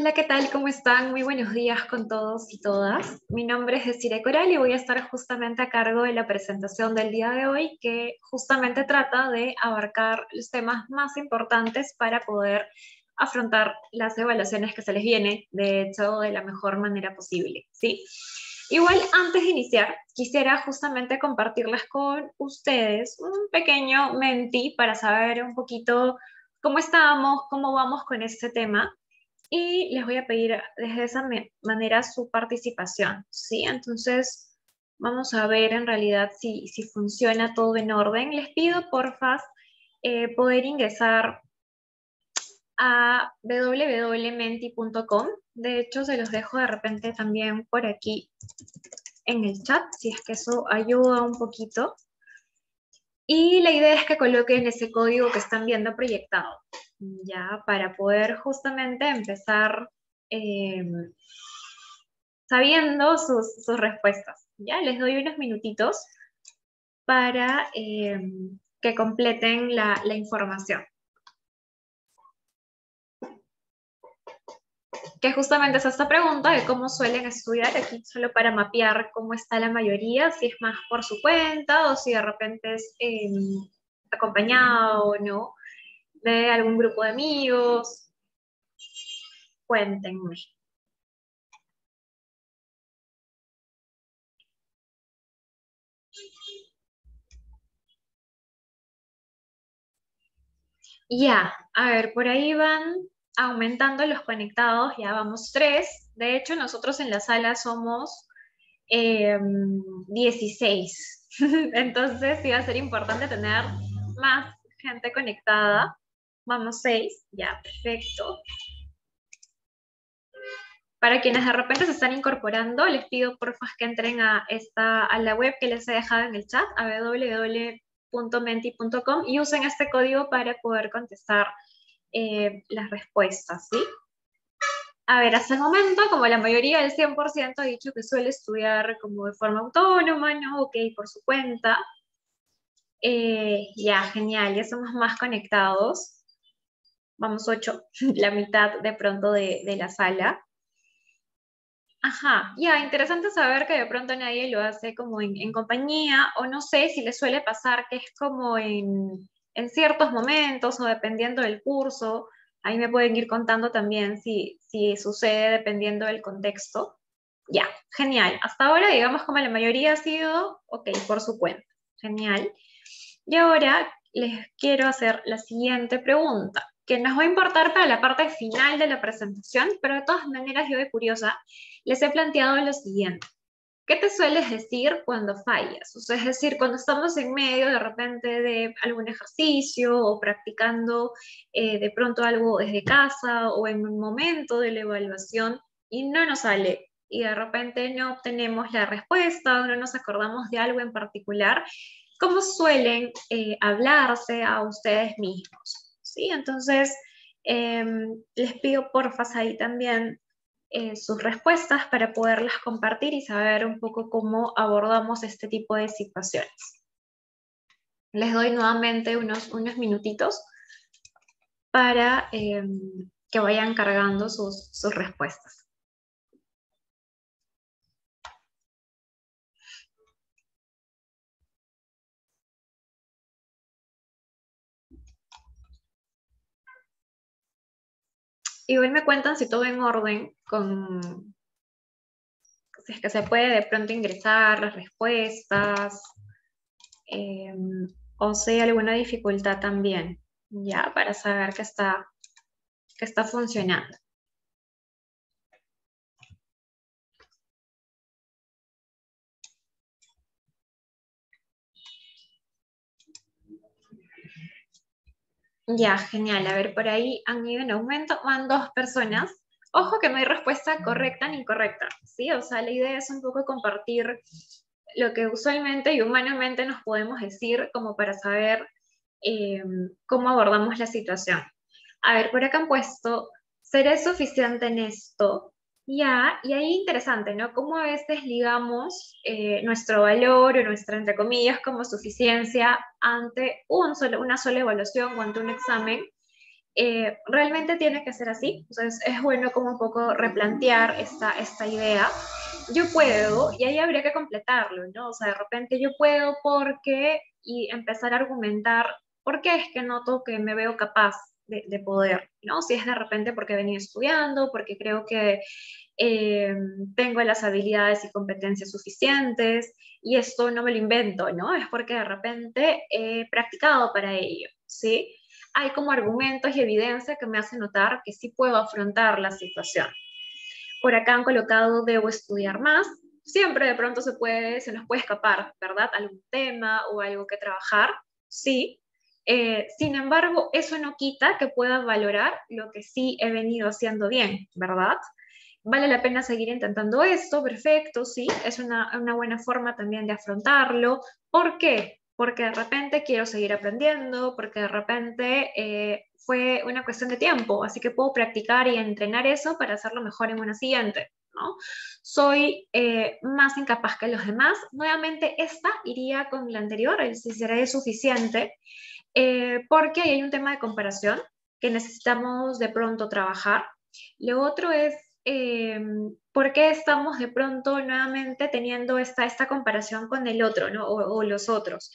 Hola, ¿qué tal? ¿Cómo están? Muy buenos días con todos y todas. Mi nombre es Desiree Coral y voy a estar justamente a cargo de la presentación del día de hoy, que justamente trata de abarcar los temas más importantes para poder afrontar las evaluaciones que se les viene, de hecho, de la mejor manera posible, ¿sí? Igual, antes de iniciar, quisiera justamente compartirles con ustedes un pequeño menti para saber un poquito cómo estamos, cómo vamos con este tema y les voy a pedir desde esa manera su participación, ¿sí? Entonces, vamos a ver en realidad si funciona todo en orden. Les pido, porfa, poder ingresar a www.menti.com. De hecho, se los dejo de repente también por aquí en el chat, si es que eso ayuda un poquito. Y la idea es que coloquen ese código que están viendo proyectado, ya, para poder justamente empezar eh, sabiendo sus respuestas. Ya, les doy unos minutitos para que completen la información. Que justamente es esta pregunta de cómo suelen estudiar, aquí solo para mapear cómo está la mayoría, si es más por su cuenta o si de repente es acompañado o no de algún grupo de amigos. Cuéntenme. Ya, a ver, por ahí van aumentando los conectados, ya vamos 3. De hecho, nosotros en la sala somos 16. Entonces, sí va a ser importante tener más gente conectada. Vamos 6, ya, perfecto. Para quienes de repente se están incorporando, les pido porfa que entren a la web que les he dejado en el chat, a www.menti.com, y usen este código para poder contestar las respuestas, ¿sí? A ver, hasta el momento, como la mayoría del 100% ha dicho que suele estudiar como de forma autónoma, ¿no? Ok, por su cuenta. Ya, genial, ya somos más conectados. Vamos 8, la mitad de pronto de la sala. Ajá, ya, interesante saber que de pronto nadie lo hace como en compañía, o no sé si les suele pasar que es como en ciertos momentos o dependiendo del curso. Ahí me pueden ir contando también si sucede dependiendo del contexto. Ya, genial. Hasta ahora, digamos, como la mayoría ha sido, ok, por su cuenta. Genial. Y ahora les quiero hacer la siguiente pregunta, que nos va a importar para la parte final de la presentación, pero de todas maneras yo de curiosa les he planteado lo siguiente. ¿Qué te sueles decir cuando fallas? O sea, es decir, cuando estamos en medio de repente de algún ejercicio o practicando de pronto algo desde casa o en un momento de la evaluación y no nos sale y de repente no obtenemos la respuesta o no nos acordamos de algo en particular, ¿cómo suelen hablarse a ustedes mismos? ¿Sí? Entonces, les pido porfa ahí también sus respuestas para poderlas compartir y saber un poco cómo abordamos este tipo de situaciones. Les doy nuevamente unos minutitos para que vayan cargando sus respuestas. Igual me cuentan si todo en orden, si es que se puede de pronto ingresar las respuestas, eh, o si hay alguna dificultad también, ya, para saber que está funcionando. Ya, genial. A ver, por ahí han ido en aumento, van 2 personas. Ojo que no hay respuesta correcta ni incorrecta, ¿sí? O sea, la idea es un poco compartir lo que usualmente y humanamente nos podemos decir como para saber cómo abordamos la situación. A ver, por acá han puesto, ¿seré suficiente en esto? Ya, y ahí interesante, ¿no? Cómo a veces ligamos nuestro valor o nuestra, entre comillas, como suficiencia ante una sola evaluación o ante un examen Realmente tiene que ser así, entonces es bueno como un poco replantear esta idea. Yo puedo, y ahí habría que completarlo, ¿no? O sea, de repente yo puedo porque, y empezar a argumentar por qué es que noto que me veo capaz de poder, ¿no? Si es de repente porque he venido estudiando, porque creo que eh, tengo las habilidades y competencias suficientes, y esto no me lo invento, ¿no? Es porque de repente he practicado para ello, ¿sí? Hay como argumentos y evidencia que me hacen notar que sí puedo afrontar la situación. Por acá han colocado debo estudiar más. Siempre de pronto se nos puede escapar, ¿verdad? Algún tema o algo que trabajar, sí. Sin embargo, eso no quita que pueda valorar lo que sí he venido haciendo bien, ¿verdad? Vale la pena seguir intentando esto, perfecto, sí, es una buena forma también de afrontarlo. ¿Por qué? Porque de repente quiero seguir aprendiendo, porque de repente fue una cuestión de tiempo, así que puedo practicar y entrenar eso para hacerlo mejor en una siguiente, ¿no? Soy más incapaz que los demás. Nuevamente, esta iría con la anterior, el si será suficiente, porque hay un tema de comparación que necesitamos de pronto trabajar. Lo otro es eh, por qué estamos de pronto nuevamente teniendo esta comparación con el otro, ¿no? O los otros.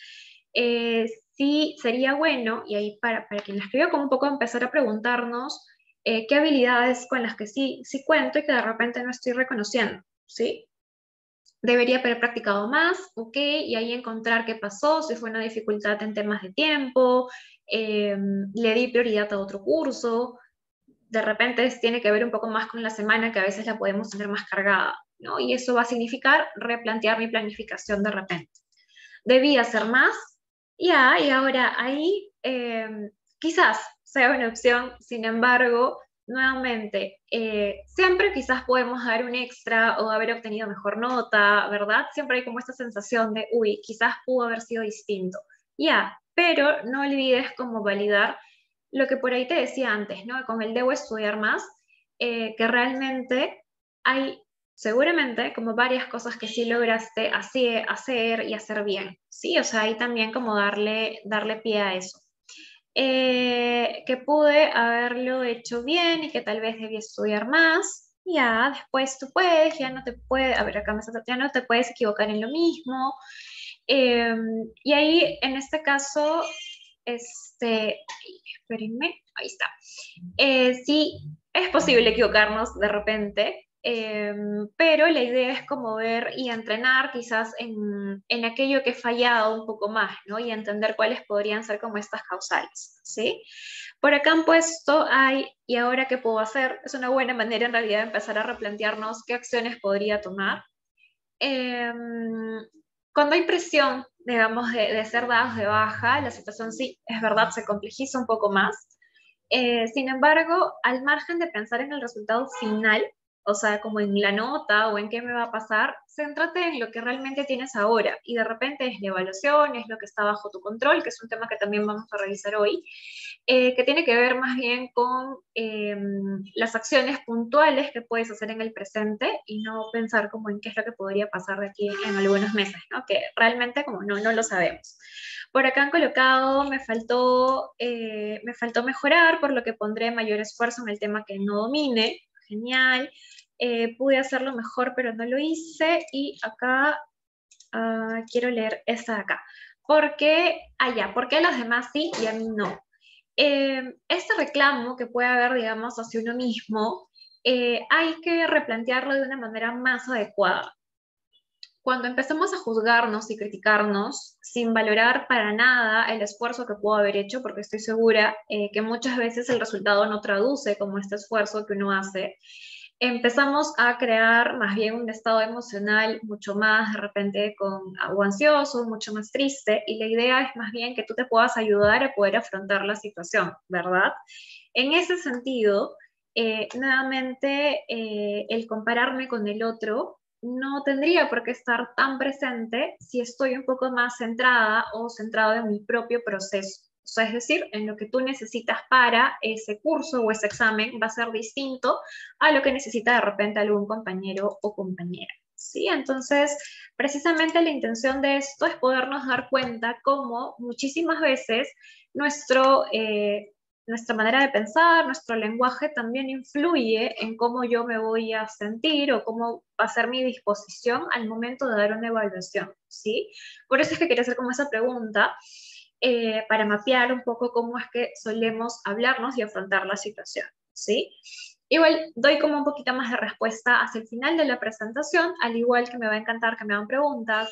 Sí, sería bueno, y ahí para quien la escribió, como un poco empezar a preguntarnos qué habilidades con las que sí cuento y que de repente no estoy reconociendo, ¿sí? Debería haber practicado más, ok, y ahí encontrar qué pasó, si fue una dificultad en temas de tiempo, le di prioridad a otro curso, de repente tiene que ver un poco más con la semana que a veces la podemos tener más cargada, ¿no? Y eso va a significar replantear mi planificación de repente. Debí hacer más, ya, y ahora ahí quizás sea una opción, sin embargo, nuevamente, siempre quizás podemos dar un extra o haber obtenido mejor nota, ¿verdad? Siempre hay como esta sensación de, uy, quizás pudo haber sido distinto, ya, pero no olvides como validar lo que por ahí te decía antes, ¿no? Con el debo estudiar más, que realmente hay seguramente como varias cosas que sí lograste hacer y hacer bien, ¿sí? O sea, ahí también como darle pie a eso. Que pude haberlo hecho bien y que tal vez debí estudiar más. Ya, después tú puedes, ya no te puedes, a ver, acá me está, ya no te puedes equivocar en lo mismo. Eh, y ahí, en este caso, espérenme, ahí está. Sí, es posible equivocarnos de repente, pero la idea es como ver y entrenar quizás en aquello que he fallado un poco más, ¿no? Y entender cuáles podrían ser como estas causales, ¿sí? Por acá han puesto, hay, ¿y ahora qué puedo hacer? Es una buena manera en realidad de empezar a replantearnos qué acciones podría tomar. Eh, Cuando hay presión, digamos, de ser dados de baja, la situación sí, es verdad, se complejiza un poco más. Sin embargo, al margen de pensar en el resultado final, o sea, como en la nota o en qué me va a pasar, céntrate en lo que realmente tienes ahora. Y de repente es la evaluación, es lo que está bajo tu control, que es un tema que también vamos a revisar hoy, que tiene que ver más bien con las acciones puntuales que puedes hacer en el presente y no pensar como en qué es lo que podría pasar de aquí en algunos meses, ¿no? Que realmente como no lo sabemos. Por acá han colocado, me faltó mejorar, por lo que pondré mayor esfuerzo en el tema que no domine. Genial. Pude hacerlo mejor, pero no lo hice. Y acá quiero leer esta de acá. ¿Por qué allá? ¿Por qué a los demás sí y a mí no? Este reclamo que puede haber, digamos, hacia uno mismo, hay que replantearlo de una manera más adecuada. Cuando empezamos a juzgarnos y criticarnos sin valorar para nada el esfuerzo que puedo haber hecho, porque estoy segura que muchas veces el resultado no traduce como este esfuerzo que uno hace, empezamos a crear más bien un estado emocional mucho más de repente con o ansioso, mucho más triste, y la idea es más bien que tú te puedas ayudar a poder afrontar la situación, ¿verdad? En ese sentido, nuevamente, el compararme con el otro no tendría por qué estar tan presente si estoy un poco más centrada o centrado en mi propio proceso. O sea, es decir, en lo que tú necesitas para ese curso o ese examen va a ser distinto a lo que necesita de repente algún compañero o compañera. ¿Sí? Entonces, precisamente la intención de esto es podernos dar cuenta cómo muchísimas veces nuestro nuestra manera de pensar, nuestro lenguaje también influye en cómo yo me voy a sentir o cómo va a ser mi disposición al momento de dar una evaluación, ¿sí? Por eso es que quería hacer como esa pregunta, para mapear un poco cómo es que solemos hablarnos y afrontar la situación, ¿sí? Igual doy como un poquito más de respuesta hacia el final de la presentación, al igual que me va a encantar que me hagan preguntas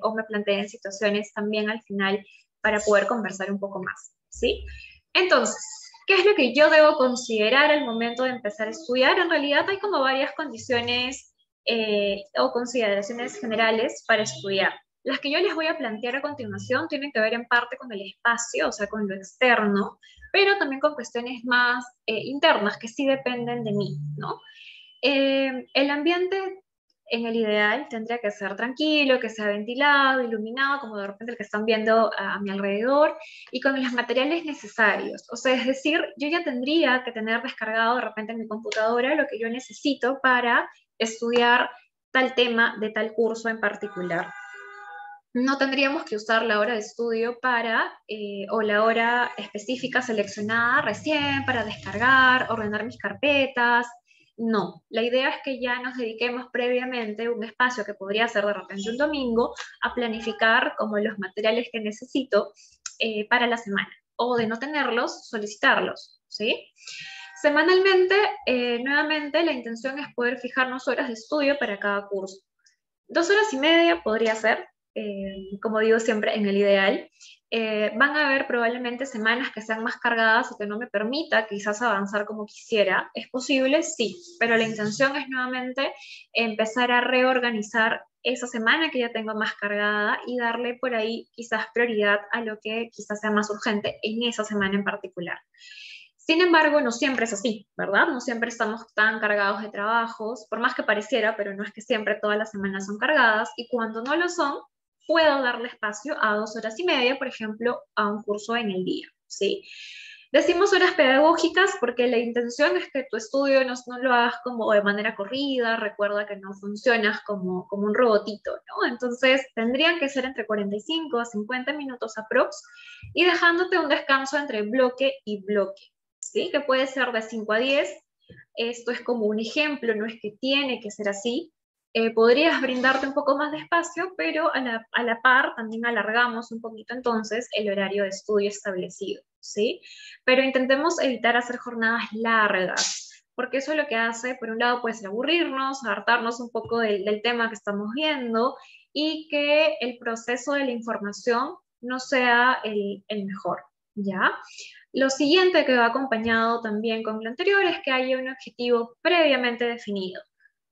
o me planteen situaciones también al final para poder conversar un poco más, ¿sí? Entonces, ¿qué es lo que yo debo considerar al momento de empezar a estudiar? En realidad hay como varias condiciones o consideraciones generales para estudiar. Las que yo les voy a plantear a continuación tienen que ver en parte con el espacio, o sea, con lo externo, pero también con cuestiones más internas que sí dependen de mí, ¿no? El ambiente en el ideal tendría que ser tranquilo, que sea ventilado, iluminado, como de repente el que están viendo a mi alrededor, y con los materiales necesarios. O sea, es decir, yo ya tendría que tener descargado de repente en mi computadora lo que yo necesito para estudiar tal tema de tal curso en particular. No tendríamos que usar la hora de estudio o la hora específica seleccionada recién para descargar, ordenar mis carpetas. No, la idea es que ya nos dediquemos previamente un espacio que podría ser de repente un domingo a planificar como los materiales que necesito para la semana. O de no tenerlos, solicitarlos, ¿sí? Semanalmente, nuevamente, la intención es poder fijarnos horas de estudio para cada curso. 2 horas y media podría ser, como digo siempre, en el ideal. Van a haber probablemente semanas que sean más cargadas y que no me permita quizás avanzar como quisiera. ¿Es posible? Sí, pero la intención es nuevamente empezar a reorganizar esa semana que ya tengo más cargada y darle por ahí quizás prioridad a lo que quizás sea más urgente en esa semana en particular. Sin embargo, no siempre es así, ¿verdad? No siempre estamos tan cargados de trabajos, por más que pareciera, pero no es que siempre todas las semanas son cargadas, y cuando no lo son, puedo darle espacio a 2 horas y media, por ejemplo, a un curso en el día, ¿sí? Decimos horas pedagógicas porque la intención es que tu estudio no lo hagas como de manera corrida, recuerda que no funcionas como un robotito, ¿no? Entonces tendrían que ser entre 45 a 50 minutos aprox y dejándote un descanso entre bloque y bloque. ¿Sí? Que puede ser de 5 a 10. Esto es como un ejemplo, no es que tiene que ser así. Podrías brindarte un poco más de espacio, pero a la par también alargamos un poquito entonces el horario de estudio establecido, ¿sí? Pero intentemos evitar hacer jornadas largas, porque eso lo que hace, por un lado, puede ser aburrirnos, hartarnos un poco del tema que estamos viendo y que el proceso de la información no sea el mejor, ¿ya? Lo siguiente que va acompañado también con lo anterior es que haya un objetivo previamente definido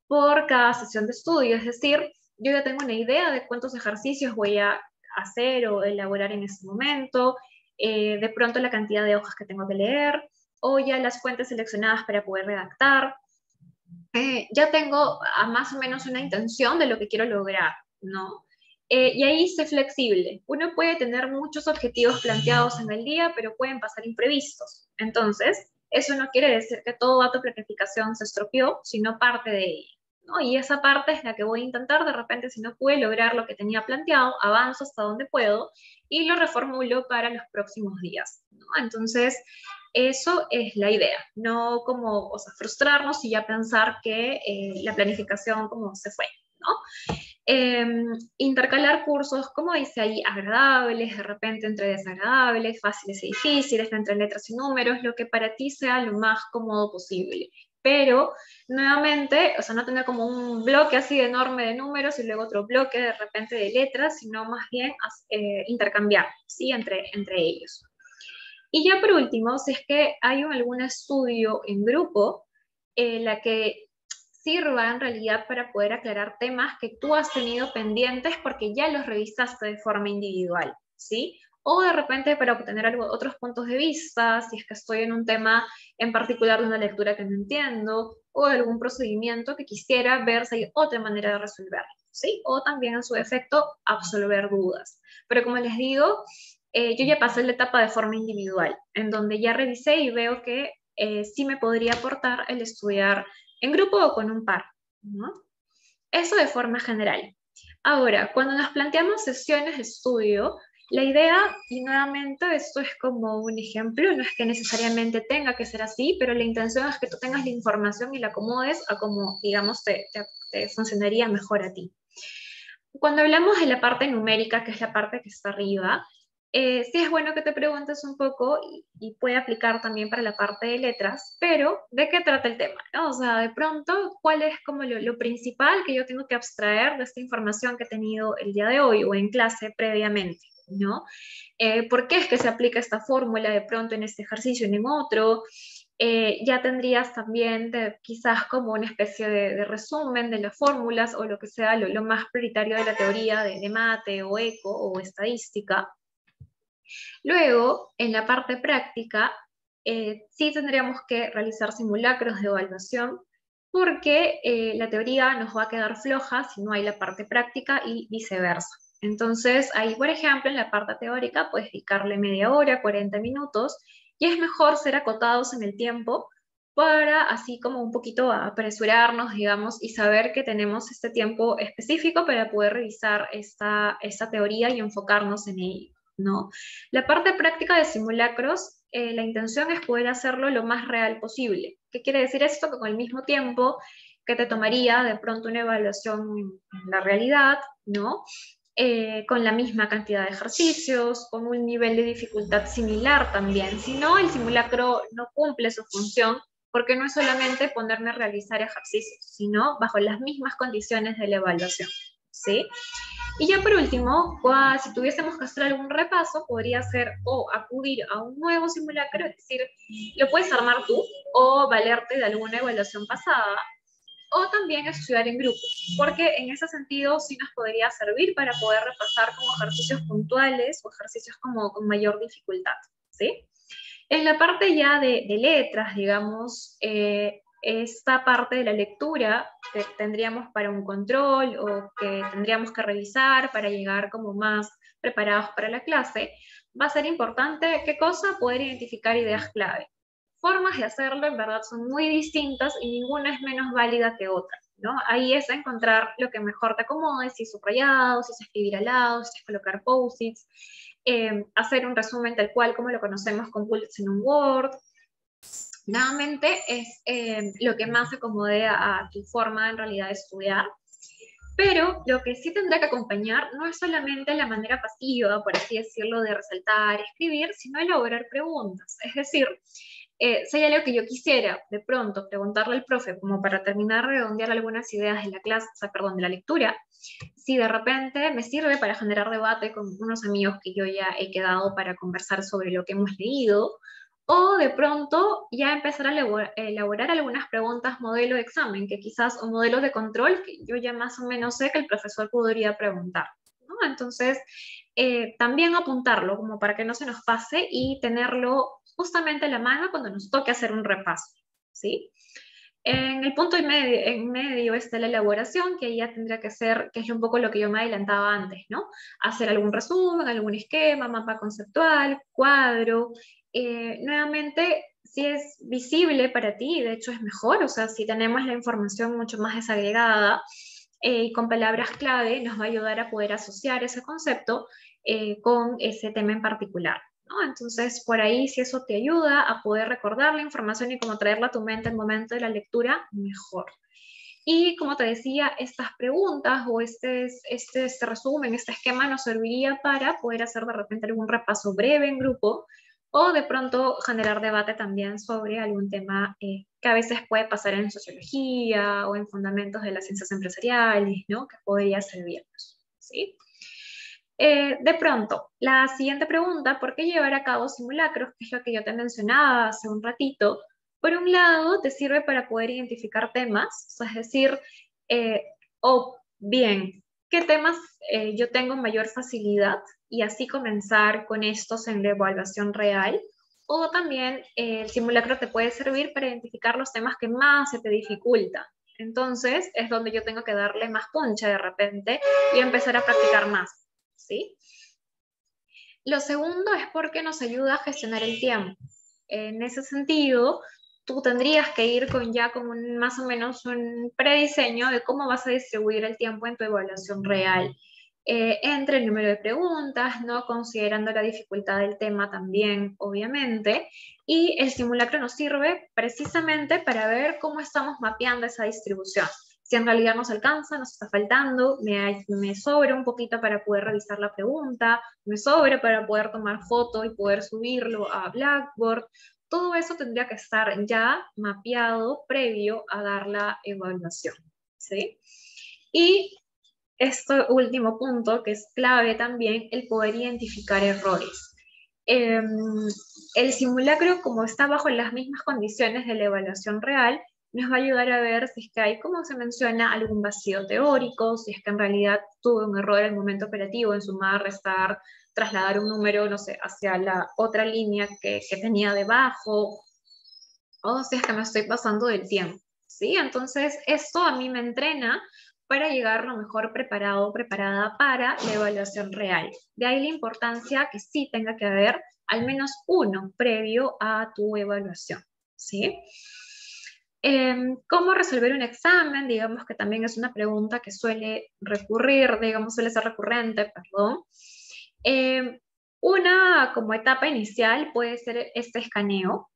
por cada sesión de estudio, es decir, yo ya tengo una idea de cuántos ejercicios voy a hacer o elaborar en ese momento, de pronto la cantidad de hojas que tengo que leer, o ya las fuentes seleccionadas para poder redactar. Ya tengo más o menos una intención de lo que quiero lograr, ¿no? Y ahí sé flexible. Uno puede tener muchos objetivos planteados en el día, pero pueden pasar imprevistos. Entonces, eso no quiere decir que toda tu planificación se estropeó, sino parte de ella, ¿no? Y esa parte es la que voy a intentar. De repente, si no pude lograr lo que tenía planteado, avanzo hasta donde puedo y lo reformulo para los próximos días, ¿no? Entonces, eso es la idea, no como, o sea, frustrarnos y ya pensar que la planificación como se fue, ¿no? Eh, Intercalar cursos, como dice ahí, agradables, de repente entre desagradables, fáciles y difíciles, entre letras y números, lo que para ti sea lo más cómodo posible. Pero, nuevamente, o sea, no tener como un bloque así enorme de números y luego otro bloque de repente de letras, sino más bien intercambiar, ¿sí? Entre ellos. Y ya por último, si es que hay algún estudio en grupo, la que sirva en realidad para poder aclarar temas que tú has tenido pendientes porque ya los revisaste de forma individual, ¿sí? O de repente para obtener otros puntos de vista, si es que estoy en un tema en particular de una lectura que no entiendo, o de algún procedimiento que quisiera ver si hay otra manera de resolverlo, ¿sí? O también en su efecto, absolver dudas. Pero como les digo, yo ya pasé la etapa de forma individual, en donde ya revisé y veo que sí me podría aportar el estudiar en grupo o con un par, ¿no? Eso de forma general. Ahora, cuando nos planteamos sesiones de estudio, La idea, y nuevamente esto es como un ejemplo, no es que necesariamente tenga que ser así, pero la intención es que tú tengas la información y la acomodes a como, digamos, te funcionaría mejor a ti. Cuando hablamos de la parte numérica, que es la parte que está arriba, sí es bueno que te preguntes un poco y puede aplicar también para la parte de letras, pero ¿de qué trata el tema? ¿No? O sea, de pronto, ¿cuál es como lo principal que yo tengo que abstraer de esta información que he tenido el día de hoy o en clase previamente? ¿No? ¿Por qué es que se aplica esta fórmula de pronto en este ejercicio y en otro? Ya tendrías también quizás como una especie de resumen de las fórmulas o lo que sea lo más prioritario de la teoría de mate o eco o estadística. Luego, en la parte práctica, sí tendríamos que realizar simulacros de evaluación porque la teoría nos va a quedar floja si no hay la parte práctica y viceversa. Entonces, ahí, por ejemplo, en la parte teórica puedes dedicarle media hora, 40 minutos, y es mejor ser acotados en el tiempo para así como un poquito apresurarnos, digamos, y saber que tenemos este tiempo específico para poder revisar esta teoría y enfocarnos en ello, ¿no? La parte práctica de simulacros, la intención es poder hacerlo lo más real posible. ¿Qué quiere decir esto? Que con el mismo tiempo que te tomaría de pronto una evaluación en la realidad, ¿no? Con la misma cantidad de ejercicios, con un nivel de dificultad similar también. Si no, el simulacro no cumple su función porque no es solamente ponerme a realizar ejercicios, sino bajo las mismas condiciones de la evaluación, ¿sí? Y ya por último, si tuviésemos que hacer algún repaso, podría ser o acudir a un nuevo simulacro, es decir, lo puedes armar tú o valerte de alguna evaluación pasada, o también estudiar en grupo, porque en ese sentido sí nos podría servir para poder repasar como ejercicios puntuales o ejercicios como con mayor dificultad, ¿sí? En la parte ya de letras, digamos, esta parte de la lectura que tendríamos para un control o que tendríamos que revisar para llegar como más preparados para la clase, va a ser importante, ¿qué cosa? Poder identificar ideas clave. Formas de hacerlo en verdad son muy distintas y ninguna es menos válida que otra, ¿no? Ahí es encontrar lo que mejor te acomode, si es subrayado, si es escribir al lado, si es colocar post-its, hacer un resumen tal cual como lo conocemos con bullets en un Word. Nuevamente es lo que más se acomode a tu forma en realidad de estudiar. Pero lo que sí tendrá que acompañar no es solamente la manera pasiva, por así decirlo, de resaltar, escribir, sino elaborar preguntas. Es decir, si hay algo que yo quisiera de pronto preguntarle al profe como para terminar de redondear algunas ideas de la clase, o sea, perdón, de la lectura, si de repente me sirve para generar debate con unos amigos que yo ya he quedado para conversar sobre lo que hemos leído, o de pronto ya empezar a elaborar algunas preguntas modelo de examen, que quizás, o modelo de control, que yo ya más o menos sé que el profesor podría preguntar, ¿no? Entonces, también apuntarlo como para que no se nos pase y tenerlo justamente a la mano cuando nos toque hacer un repaso, ¿sí? En el punto en medio está la elaboración, que ya tendría que ser, que es un poco lo que yo me adelantaba antes, ¿no? Hacer algún resumen, algún esquema, mapa conceptual, cuadro. Nuevamente, si es visible para ti, de hecho es mejor, o sea, si tenemos la información mucho más desagregada y con palabras clave, nos va a ayudar a poder asociar ese concepto con ese tema en particular, ¿no? Entonces, por ahí, si eso te ayuda a poder recordar la información y cómo traerla a tu mente en el momento de la lectura, mejor. Y como te decía, estas preguntas o este resumen, este esquema nos serviría para poder hacer de repente algún repaso breve en grupo o de pronto generar debate también sobre algún tema que a veces puede pasar en sociología o en fundamentos de las ciencias empresariales, ¿no? Que podría servirnos, ¿sí? De pronto, la siguiente pregunta, ¿por qué llevar a cabo simulacros? Que es lo que yo te mencionaba hace un ratito. Por un lado, te sirve para poder identificar temas, o sea, es decir, eh, o bien, ¿qué temas yo tengo mayor facilidad? Y así comenzar con estos en la evaluación real. O también el simulacro te puede servir para identificar los temas que más se te dificultan. Entonces, es donde yo tengo que darle más puncha de repente y empezar a practicar más. ¿Sí? Lo segundo es porque nos ayuda a gestionar el tiempo. En ese sentido, tú tendrías que ir con más o menos un prediseño de cómo vas a distribuir el tiempo en tu evaluación real. entre el número de preguntas, ¿no? Considerando la dificultad del tema también, obviamente, y el simulacro nos sirve precisamente para ver cómo estamos mapeando esa distribución. Si en realidad nos alcanza, nos está faltando, me sobra un poquito para poder revisar la pregunta, me sobra para poder tomar foto y poder subirlo a Blackboard. Todo eso tendría que estar ya mapeado previo a dar la evaluación, ¿sí? Y este último punto, que es clave también, el poder identificar errores. El simulacro, como está bajo las mismas condiciones de la evaluación real, nos va a ayudar a ver si es que hay, como se menciona, algún vacío teórico, si es que en realidad tuve un error en el momento operativo, en sumar, restar, trasladar un número, no sé, hacia la otra línea que tenía debajo, o si es que me estoy pasando del tiempo, ¿sí? Entonces, esto a mí me entrena para llegar lo mejor preparado o preparada para la evaluación real. De ahí la importancia que sí tenga que haber al menos uno previo a tu evaluación, ¿sí? ¿Cómo resolver un examen? Digamos que también es una pregunta que suele recurrir, digamos, suele ser recurrente, perdón. Una como etapa inicial puede ser este escaneo,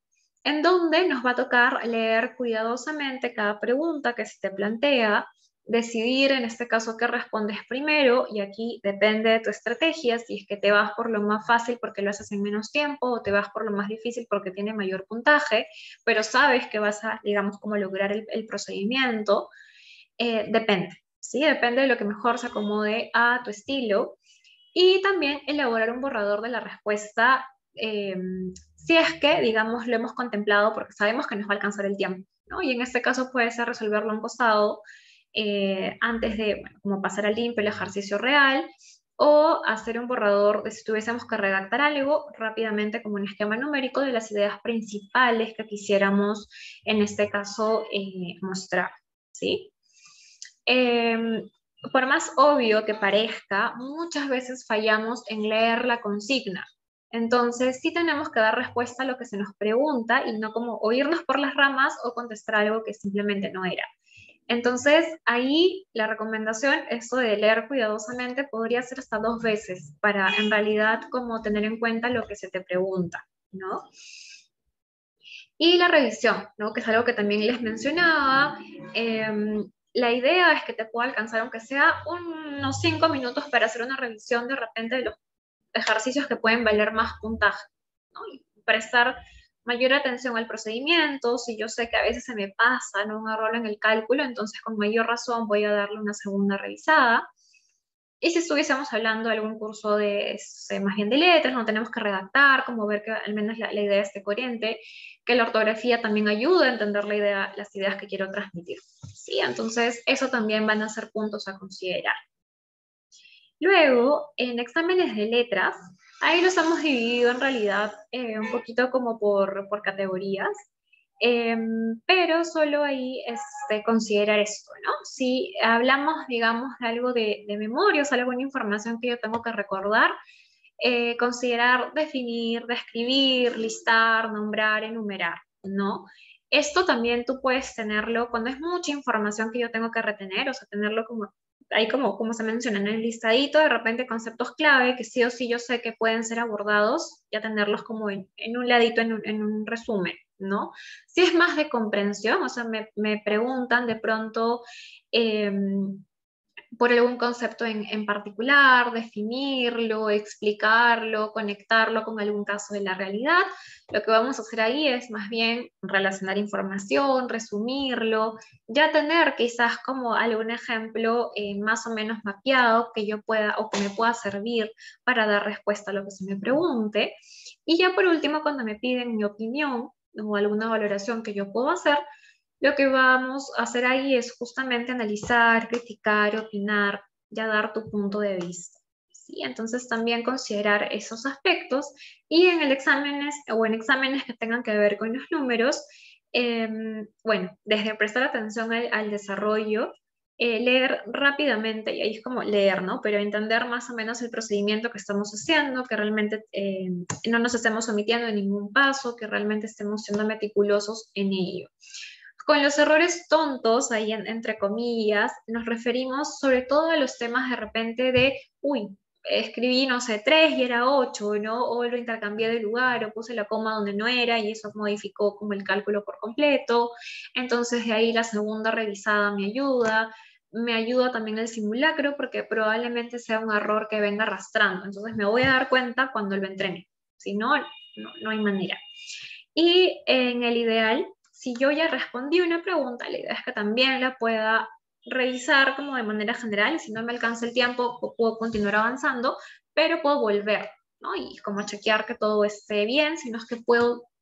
en donde nos va a tocar leer cuidadosamente cada pregunta que se te plantea, decidir en este caso qué respondes primero, y aquí depende de tu estrategia, si es que te vas por lo más fácil porque lo haces en menos tiempo, o te vas por lo más difícil porque tiene mayor puntaje, pero sabes que vas a, digamos, como lograr el procedimiento, depende, ¿sí? Depende de lo que mejor se acomode a tu estilo. Y también elaborar un borrador de la respuesta, si es que, digamos, lo hemos contemplado porque sabemos que nos va a alcanzar el tiempo, ¿no? Y en este caso puede ser resolverlo en costado, antes de, bueno, como pasar al limpio el ejercicio real, o hacer un borrador de si tuviésemos que redactar algo rápidamente como un esquema numérico de las ideas principales que quisiéramos, en este caso, mostrar, ¿sí? Por más obvio que parezca, muchas veces fallamos en leer la consigna. Entonces, sí tenemos que dar respuesta a lo que se nos pregunta y no como oírnos por las ramas o contestar algo que simplemente no era. Entonces, ahí la recomendación, esto de leer cuidadosamente, podría ser hasta 2 veces para en realidad como tener en cuenta lo que se te pregunta, ¿no? Y la revisión, ¿no? Que es algo que también les mencionaba. La idea es que te pueda alcanzar, aunque sea unos 5 minutos, para hacer una revisión de repente de los ejercicios que pueden valer más puntaje, ¿no? Y prestar mayor atención al procedimiento. Si yo sé que a veces se me pasa, ¿no?, un error en el cálculo, entonces con mayor razón voy a darle una segunda revisada. Y si estuviésemos hablando de algún curso de, más bien de letras, no tenemos que redactar, como ver que al menos la idea esté coherente, que la ortografía también ayuda a entender la idea, las ideas que quiero transmitir. Sí, entonces eso también van a ser puntos a considerar. Luego, en exámenes de letras, ahí los hemos dividido en realidad un poquito como por categorías, pero solo ahí considerar esto, ¿no? Si hablamos, digamos, de algo de memoria, o sea, alguna información que yo tengo que recordar, considerar definir, describir, listar, nombrar, enumerar, ¿no? Esto también tú puedes tenerlo cuando es mucha información que yo tengo que retener, o sea, tenerlo como, ahí como se menciona en el listadito, de repente conceptos clave que sí o sí yo sé que pueden ser abordados, ya tenerlos como en un ladito, en un resumen, ¿no? Si es más de comprensión, o sea, me preguntan de pronto, por algún concepto en particular, definirlo, explicarlo, conectarlo con algún caso de la realidad. Lo que vamos a hacer ahí es más bien relacionar información, resumirlo, ya tener quizás como algún ejemplo más o menos mapeado que yo pueda o que me pueda servir para dar respuesta a lo que se me pregunte. Y ya por último, cuando me piden mi opinión o alguna valoración que yo puedo hacer, lo que vamos a hacer ahí es justamente analizar, criticar, opinar, ya dar tu punto de vista, ¿sí? Entonces también considerar esos aspectos, y en el exámenes o en exámenes que tengan que ver con los números, bueno, desde prestar atención al desarrollo, leer rápidamente, y ahí es como leer, ¿no? Pero entender más o menos el procedimiento que estamos haciendo, que realmente no nos estemos omitiendo en ningún paso, que realmente estemos siendo meticulosos en ello. Con los errores tontos, ahí entre comillas, nos referimos sobre todo a los temas de repente de, uy, escribí, no sé, 3 y era 8, ¿no? O lo intercambié de lugar, o puse la coma donde no era, y eso modificó como el cálculo por completo. Entonces de ahí la segunda revisada me ayuda también el simulacro, porque probablemente sea un error que venga arrastrando. Entonces me voy a dar cuenta cuando lo entrene. Si no, no hay manera. Y en el ideal, si yo ya respondí una pregunta, la idea es que también la pueda revisar como de manera general. Si no me alcanza el tiempo, puedo continuar avanzando, pero puedo volver, ¿no? Y como chequear que todo esté bien. Si no es que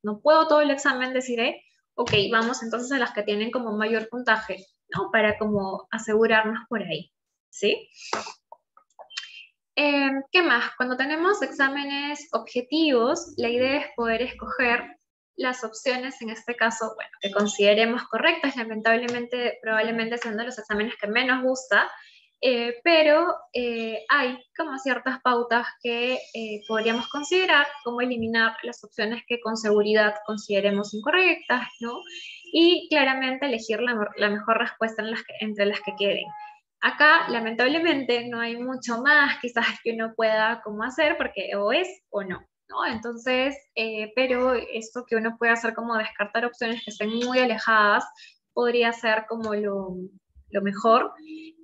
no puedo todo el examen, decidiré, ok, vamos entonces a las que tienen como mayor puntaje, ¿no? Para como asegurarnos por ahí, ¿sí? ¿Qué más? Cuando tenemos exámenes objetivos, la idea es poder escoger las opciones, en este caso, bueno, que consideremos correctas. Lamentablemente, probablemente sean de los exámenes que menos gusta, pero hay como ciertas pautas que podríamos considerar, como eliminar las opciones que con seguridad consideremos incorrectas, ¿no? Y claramente elegir la mejor respuesta entre las que queden. Acá, lamentablemente, no hay mucho más quizás que uno pueda como hacer, porque o es o no, ¿no? Entonces, pero esto que uno puede hacer como descartar opciones que estén muy alejadas, podría ser como lo mejor.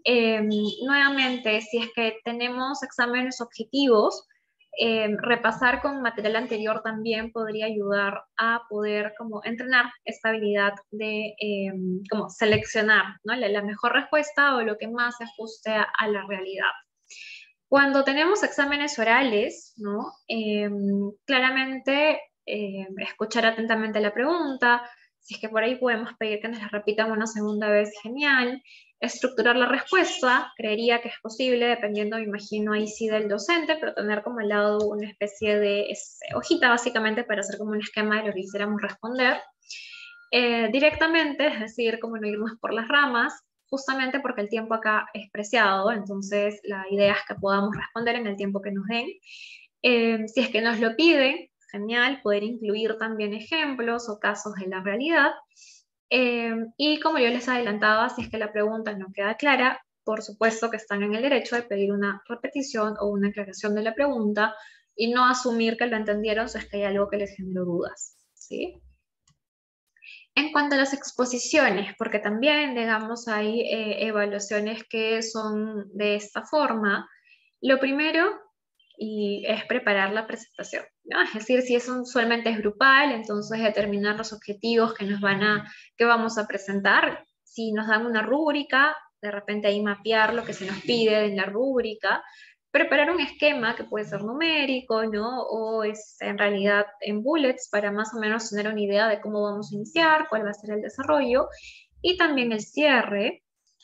Nuevamente, si es que tenemos exámenes objetivos, repasar con material anterior también podría ayudar a poder como entrenar esta habilidad de como seleccionar, ¿no? la mejor respuesta o lo que más se ajuste a la realidad. Cuando tenemos exámenes orales, ¿no? Claramente escuchar atentamente la pregunta. Si es que por ahí podemos pedir que nos la repitan una segunda vez, genial. Estructurar la respuesta, creería que es posible, dependiendo, me imagino, ahí sí del docente, pero tener como al lado una especie de hojita básicamente para hacer como un esquema de lo que quisiéramos responder. Directamente, es decir, como no irnos por las ramas, justamente porque el tiempo acá es preciado, entonces la idea es que podamos responder en el tiempo que nos den. Si es que nos lo piden, genial, poder incluir también ejemplos o casos de la realidad. Y como yo les adelantaba, si es que la pregunta no queda clara, por supuesto que están en el derecho de pedir una repetición o una aclaración de la pregunta y no asumir que lo entendieron si es que hay algo que les generó dudas, ¿sí? En cuanto a las exposiciones, porque también, digamos, hay evaluaciones que son de esta forma, lo primero y es preparar la presentación, ¿no? Es decir, si usualmente es grupal, entonces determinar los objetivos que vamos a presentar. Si nos dan una rúbrica, de repente ahí mapear lo que se nos pide en la rúbrica, preparar un esquema que puede ser numérico, ¿no? O es en realidad en bullets para más o menos tener una idea de cómo vamos a iniciar, cuál va a ser el desarrollo, y también el cierre.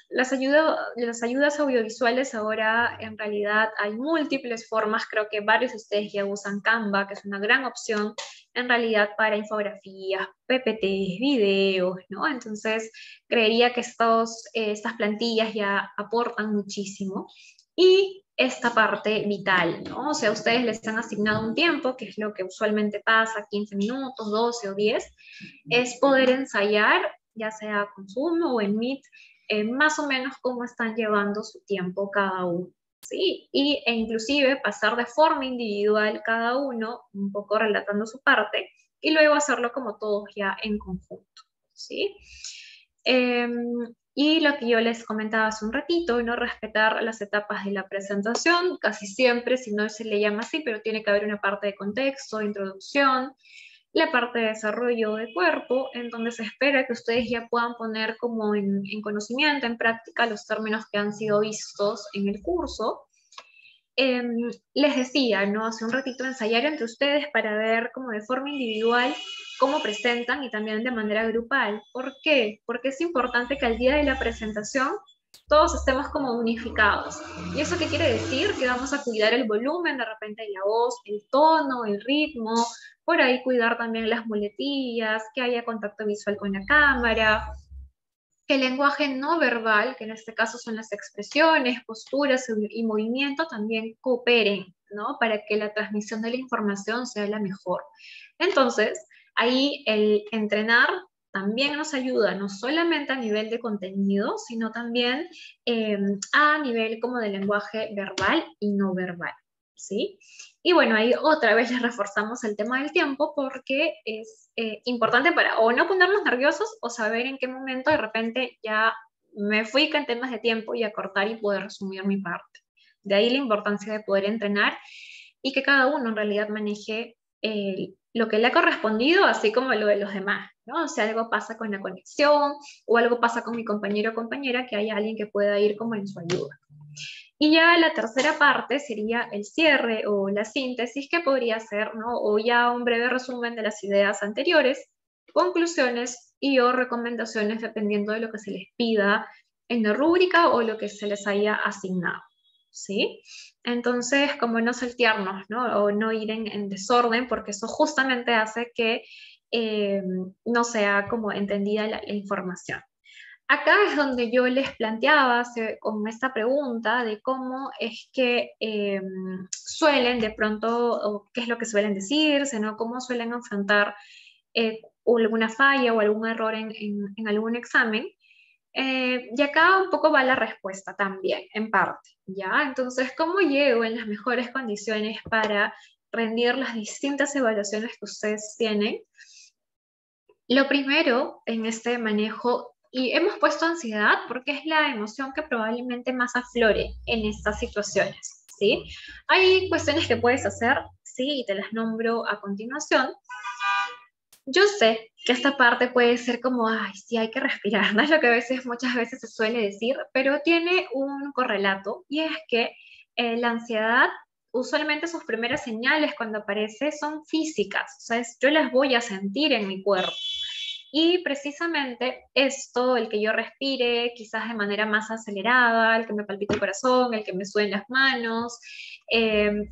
Las ayudas audiovisuales ahora en realidad hay múltiples formas, creo que varios de ustedes ya usan Canva, que es una gran opción en realidad para infografías, PPTs, videos, ¿no? Entonces creería que estas plantillas ya aportan muchísimo. Y esta parte vital, ¿no? O sea, ustedes les han asignado un tiempo, que es lo que usualmente pasa, 15 minutos, 12 o 10, es poder ensayar, ya sea con Zoom o en Meet, más o menos cómo están llevando su tiempo cada uno, ¿sí? E inclusive pasar de forma individual cada uno, un poco relatando su parte, y luego hacerlo como todos ya en conjunto, ¿sí? Y lo que yo les comentaba hace un ratito, no respetar las etapas de la presentación, casi siempre, si no se le llama así, pero tiene que haber una parte de contexto, introducción, la parte de desarrollo de cuerpo, en donde se espera que ustedes ya puedan poner como en conocimiento, en práctica, los términos que han sido vistos en el curso. Les decía, ¿no? Hace un ratito ensayar entre ustedes para ver como de forma individual cómo presentan y también de manera grupal. ¿Por qué? Porque es importante que al día de la presentación todos estemos como unificados. ¿Y eso qué quiere decir? Que vamos a cuidar el volumen de repente de la voz, el tono, el ritmo, por ahí cuidar también las muletillas, que haya contacto visual con la cámara, que el lenguaje no verbal, que en este caso son las expresiones, posturas y movimiento, también cooperen, ¿no? Para que la transmisión de la información sea la mejor. Entonces, ahí el entrenar también nos ayuda, no solamente a nivel de contenido, sino también a nivel como de lenguaje verbal y no verbal, ¿sí? Y bueno, ahí otra vez les reforzamos el tema del tiempo porque es importante para o no ponernos nerviosos o saber en qué momento de repente ya me fui con temas de tiempo y acortar y poder resumir mi parte. De ahí la importancia de poder entrenar y que cada uno en realidad maneje lo que le ha correspondido, así como lo de los demás, ¿no? O sea, algo pasa con la conexión o algo pasa con mi compañero o compañera, que haya alguien que pueda ir como en su ayuda. Y ya la tercera parte sería el cierre o la síntesis, que podría ser, ¿no? O ya un breve resumen de las ideas anteriores, conclusiones y o recomendaciones dependiendo de lo que se les pida en la rúbrica o lo que se les haya asignado, ¿sí? Entonces, como no saltearnos, ¿no? O no ir en desorden, porque eso justamente hace que no sea como entendida la información. Acá es donde yo les planteaba con esta pregunta de cómo es que suelen de pronto, o qué es lo que suelen decirse, ¿no? Cómo suelen enfrentar alguna falla o algún error en algún examen. Y acá un poco va la respuesta también, en parte, ¿ya? Entonces, ¿cómo llego en las mejores condiciones para rendir las distintas evaluaciones que ustedes tienen? Lo primero en este manejo, y hemos puesto ansiedad porque es la emoción que probablemente más aflore en estas situaciones, ¿sí? Hay cuestiones que puedes hacer, ¿sí? Y te las nombro a continuación. Yo sé que esta parte puede ser como, ay, sí, hay que respirar, ¿no? Es lo que muchas veces se suele decir, pero tiene un correlato y es que la ansiedad, usualmente sus primeras señales cuando aparece son físicas, o sea, yo las voy a sentir en mi cuerpo. Y precisamente esto, el que yo respire quizás de manera más acelerada, el que me palpite el corazón, el que me suden las manos,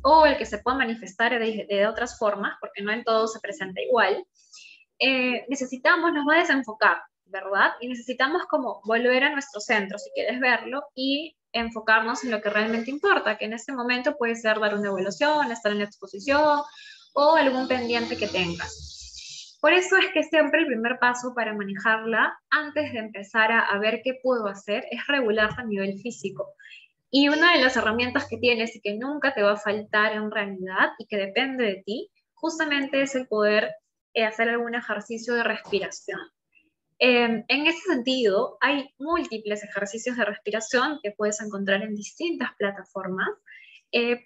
o el que se pueda manifestar de otras formas, porque no en todo se presenta igual, nos va a desenfocar, ¿verdad? Y necesitamos como volver a nuestro centro, si quieres verlo, y enfocarnos en lo que realmente importa, que en este momento puede ser dar una evaluación, estar en la exposición o algún pendiente que tengas. Por eso es que siempre el primer paso para manejarla, antes de empezar a ver qué puedo hacer, es regularla a nivel físico. Y una de las herramientas que tienes y que nunca te va a faltar en realidad y que depende de ti, justamente es el poder hacer algún ejercicio de respiración. En ese sentido, hay múltiples ejercicios de respiración que puedes encontrar en distintas plataformas,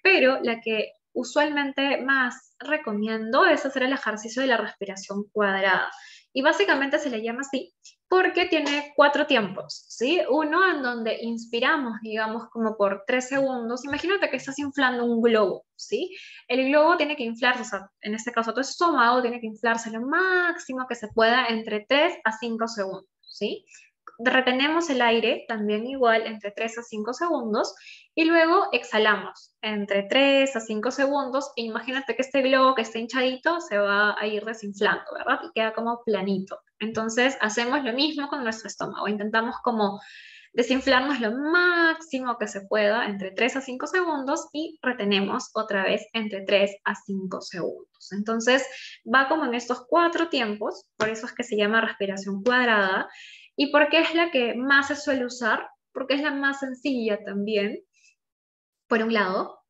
pero la que usualmente más recomiendo es hacer el ejercicio de la respiración cuadrada. Y básicamente se le llama así porque tiene 4 tiempos, ¿sí? Uno en donde inspiramos, digamos, como por 3 segundos. Imagínate que estás inflando un globo, ¿sí? El globo tiene que inflarse, o sea, en este caso tu estómago tiene que inflarse lo máximo que se pueda entre 3 a 5 segundos, ¿sí? Retenemos el aire también igual entre 3 a 5 segundos y luego exhalamos entre 3 a 5 segundos. E imagínate que este globo que está hinchadito se va a ir desinflando, ¿verdad? Y queda como planito. Entonces hacemos lo mismo con nuestro estómago. Intentamos como desinflarnos lo máximo que se pueda entre 3 a 5 segundos y retenemos otra vez entre 3 a 5 segundos. Entonces va como en estos 4 tiempos, por eso es que se llama respiración cuadrada. ¿Y por qué es la que más se suele usar? Porque es la más sencilla también, por un lado,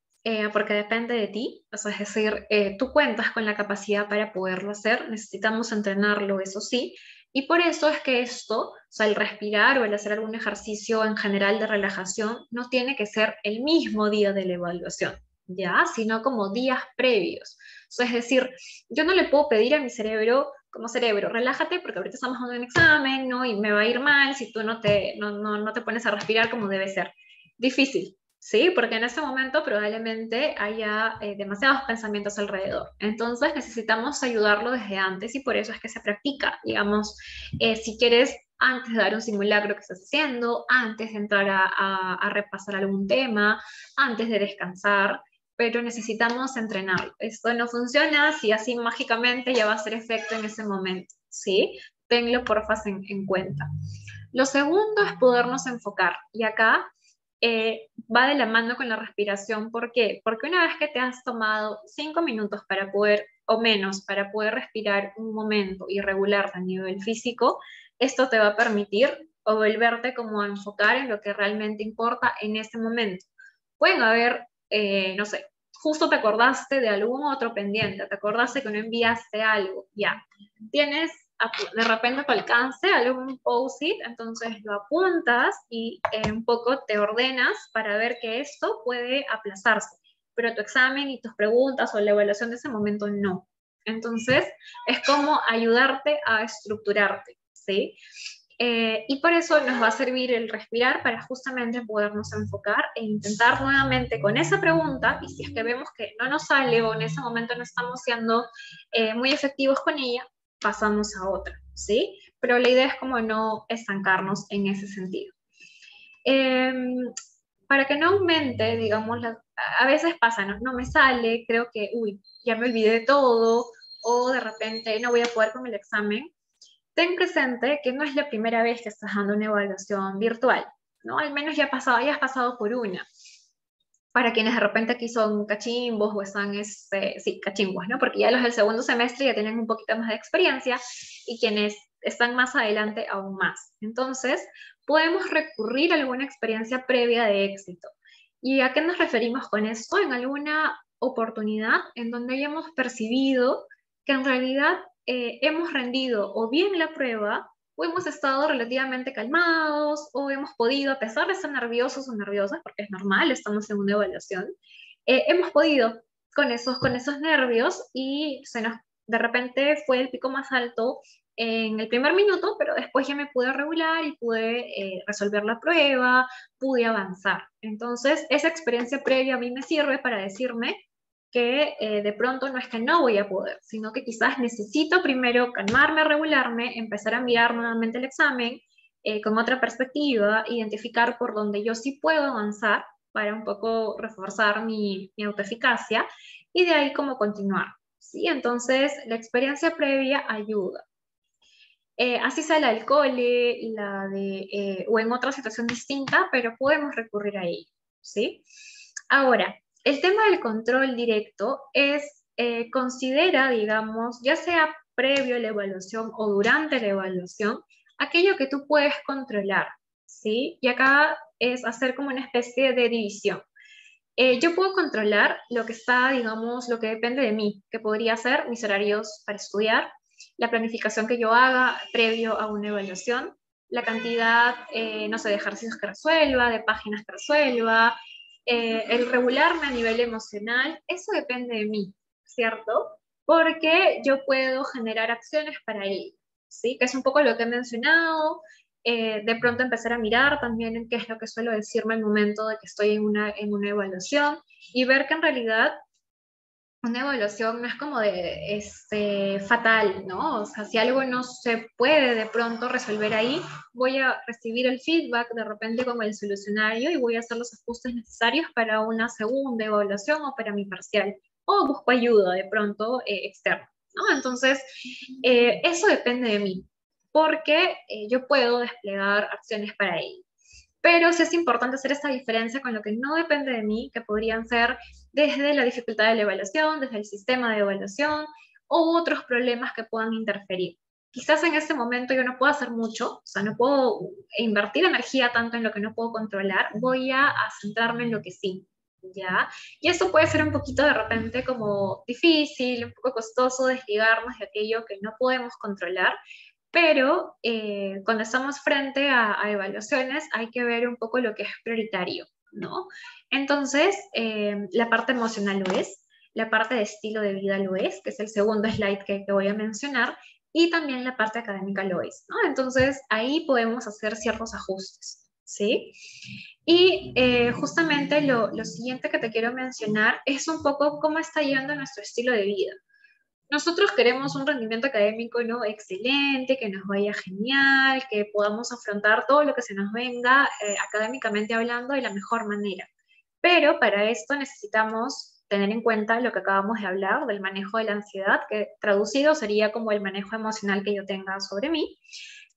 porque depende de ti, o sea, es decir, tú cuentas con la capacidad para poderlo hacer, necesitamos entrenarlo, eso sí, y por eso es que esto, o sea, el respirar o el hacer algún ejercicio en general de relajación, no tiene que ser el mismo día de la evaluación, ¿ya? Sino como días previos. O sea, es decir, yo no le puedo pedir a mi cerebro, como cerebro, relájate porque ahorita estamos dando un examen, ¿no? Y me va a ir mal si tú no te pones a respirar como debe ser. Difícil, ¿sí? Porque en ese momento probablemente haya demasiados pensamientos alrededor. Entonces necesitamos ayudarlo desde antes y por eso es que se practica. Digamos, si quieres, antes de dar un simulacro que estás haciendo, antes de entrar a repasar algún tema, antes de descansar, pero necesitamos entrenarlo. Esto no funciona si así mágicamente ya va a hacer efecto en ese momento, ¿sí? Tenlo porfa en cuenta. Lo segundo es podernos enfocar. Y acá va de la mano con la respiración. ¿Por qué? Porque una vez que te has tomado 5 minutos para poder o menos para poder respirar un momento y regularte a nivel físico, esto te va a permitir o volverte como a enfocar en lo que realmente importa en ese momento. Pueden haber, no sé, justo te acordaste de algún otro pendiente, te acordaste que no enviaste algo, ya. Tienes de repente a tu alcance algún post-it, entonces lo apuntas y un poco te ordenas para ver que esto puede aplazarse, pero tu examen y tus preguntas o la evaluación de ese momento no. Entonces, es como ayudarte a estructurarte, ¿sí? Y por eso nos va a servir el respirar para justamente podernos enfocar e intentar nuevamente con esa pregunta, y si es que vemos que no nos sale o en ese momento no estamos siendo muy efectivos con ella, pasamos a otra, ¿sí? Pero la idea es como no estancarnos en ese sentido. Eh, para que no aumente, digamos, a veces pasa, ¿no? No me sale, creo que, uy, ya me olvidé de todo, o de repente no voy a poder con el examen. Ten presente que no es la primera vez que estás dando una evaluación virtual, ¿no? Al menos ya has pasado por una. Para quienes de repente aquí son cachimbos o están, sí, cachimbos, ¿no? Porque ya los del segundo semestre ya tienen un poquito más de experiencia y quienes están más adelante aún más. Entonces, podemos recurrir a alguna experiencia previa de éxito. ¿Y a qué nos referimos con esto? En alguna oportunidad en donde hayamos percibido que en realidad hemos rendido o bien la prueba o hemos estado relativamente calmados, o hemos podido, a pesar de estar nerviosos o nerviosas, porque es normal, estamos en una evaluación, hemos podido con esos nervios y de repente fue el pico más alto en el primer minuto, pero después ya me pude regular y pude resolver la prueba, pude avanzar. Entonces, esa experiencia previa a mí me sirve para decirme que de pronto no es que no voy a poder, sino que quizás necesito primero calmarme, regularme, empezar a mirar nuevamente el examen con otra perspectiva, identificar por donde yo sí puedo avanzar para un poco reforzar mi autoeficacia y de ahí como continuar. ¿Sí? Entonces, la experiencia previa ayuda. Así sea la del cole, o en otra situación distinta, pero podemos recurrir a ello, ¿sí? Ahora, el tema del control directo es, considera, digamos, ya sea previo a la evaluación o durante la evaluación, aquello que tú puedes controlar, ¿sí? Y acá es hacer como una especie de división. Yo puedo controlar lo que está, digamos, lo que depende de mí, que podría ser mis horarios para estudiar, la planificación que yo haga previo a una evaluación, la cantidad, no sé, de ejercicios que resuelva, de páginas que resuelva, el regularme a nivel emocional, eso depende de mí, ¿cierto? Porque yo puedo generar acciones para ello, ¿sí? Que es un poco lo que he mencionado, de pronto empezar a mirar también en qué es lo que suelo decirme al momento de que estoy en una evaluación y ver que en realidad una evaluación no es como de fatal, ¿no? O sea, si algo no se puede de pronto resolver ahí, voy a recibir el feedback de repente con el solucionario y voy a hacer los ajustes necesarios para una segunda evaluación o para mi parcial. O busco ayuda de pronto externa, ¿no? Entonces, eso depende de mí, porque yo puedo desplegar acciones para ello. Pero sí es importante hacer esta diferencia con lo que no depende de mí, que podrían ser desde la dificultad de la evaluación, desde el sistema de evaluación o otros problemas que puedan interferir. Quizás en este momento yo no puedo hacer mucho, o sea, no puedo invertir energía tanto en lo que no puedo controlar, voy a centrarme en lo que sí, ¿ya? Y esto puede ser un poquito de repente como difícil, un poco costoso desligarnos de aquello que no podemos controlar, pero cuando estamos frente a evaluaciones hay que ver un poco lo que es prioritario, ¿no? Entonces, la parte emocional lo es, la parte de estilo de vida lo es, que es el segundo slide que voy a mencionar, y también la parte académica lo es, ¿no? Entonces, ahí podemos hacer ciertos ajustes, ¿sí? Y justamente lo siguiente que te quiero mencionar es un poco cómo está yendo nuestro estilo de vida. Nosotros queremos un rendimiento académico, ¿no? Excelente, que nos vaya genial, que podamos afrontar todo lo que se nos venga académicamente hablando de la mejor manera. Pero para esto necesitamos tener en cuenta lo que acabamos de hablar del manejo de la ansiedad, que traducido sería como el manejo emocional que yo tenga sobre mí,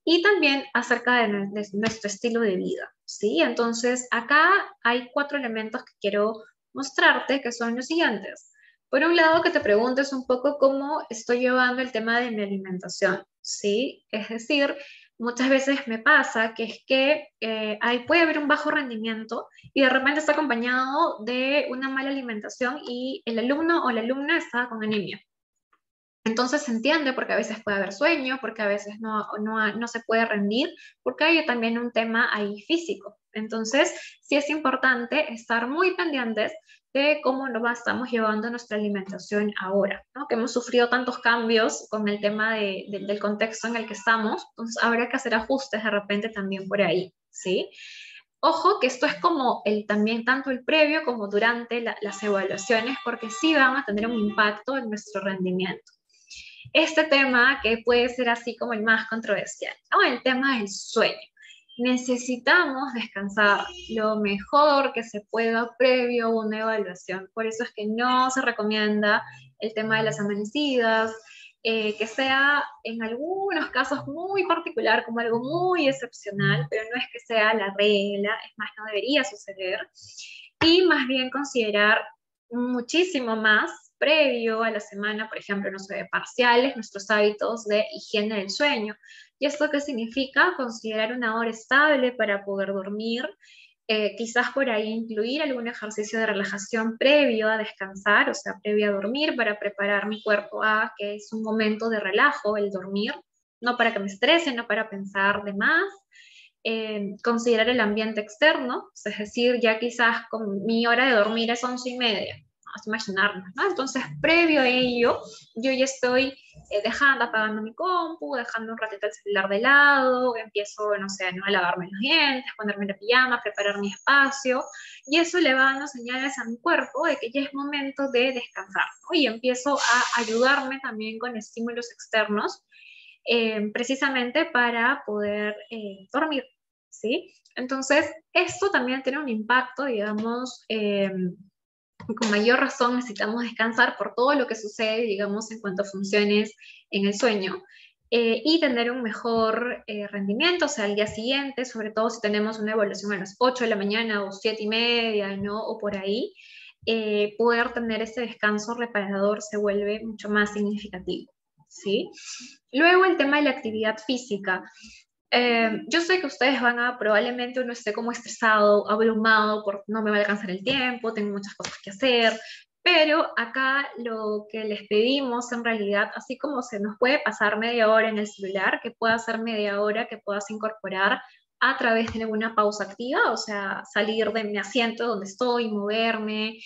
y también acerca de nuestro estilo de vida, ¿sí? Entonces, acá hay 4 elementos que quiero mostrarte, que son los siguientes. Por un lado, que te preguntes un poco cómo estoy llevando el tema de mi alimentación, ¿sí? Es decir, muchas veces me pasa que es que puede haber un bajo rendimiento y de repente está acompañado de una mala alimentación y el alumno o la alumna está con anemia. Entonces se entiende porque a veces puede haber sueño, porque a veces no se puede rendir, porque hay también un tema ahí físico. Entonces sí es importante estar muy pendientes de cómo estamos llevando nuestra alimentación ahora, ¿no? Que hemos sufrido tantos cambios con el tema del contexto en el que estamos, entonces habrá que hacer ajustes de repente también por ahí, ¿sí? Ojo que esto es como también tanto el previo como durante las evaluaciones, porque sí van a tener un impacto en nuestro rendimiento. Este tema que puede ser así como el más controversial, ¿no? El tema del sueño. Necesitamos descansar lo mejor que se pueda previo a una evaluación. Por eso es que no se recomienda el tema de las amanecidas, que sea en algunos casos muy particular, como algo muy excepcional, pero no es que sea la regla, es más, no debería suceder. Y más bien considerar muchísimo más previo a la semana, por ejemplo, no sé, de parciales, nuestros hábitos de higiene del sueño. ¿Y esto qué significa? Considerar una hora estable para poder dormir, quizás por ahí incluir algún ejercicio de relajación previo a descansar, o sea, previo a dormir, para preparar mi cuerpo a que es un momento de relajo el dormir, no para que me estrese, no para pensar de más. Considerar el ambiente externo, es decir, ya quizás con mi hora de dormir es 11:30, vamos a imaginarnos, ¿no? Entonces, previo a ello, yo ya estoy apagando mi compu, dejando un ratito el celular de lado, empiezo, no sé, ¿no? A lavarme los dientes, ponerme la pijama, preparar mi espacio, y eso le va dando señales a mi cuerpo de que ya es momento de descansar, ¿no? Y empiezo a ayudarme también con estímulos externos, precisamente para poder dormir, ¿sí? Entonces, esto también tiene un impacto, digamos, con mayor razón necesitamos descansar por todo lo que sucede, digamos, en cuanto a funciones en el sueño, y tener un mejor rendimiento, o sea, al día siguiente, sobre todo si tenemos una evaluación a las 8 de la mañana o 7:30, ¿no? O por ahí, poder tener ese descanso reparador se vuelve mucho más significativo, ¿sí? Luego el tema de la actividad física. Yo sé que ustedes probablemente uno esté como estresado, abrumado, por no me va a alcanzar el tiempo, tengo muchas cosas que hacer, pero acá lo que les pedimos en realidad, así como se nos puede pasar media hora en el celular, que pueda ser media hora que puedas incorporar a través de alguna pausa activa, o sea, salir de mi asiento donde estoy, moverme,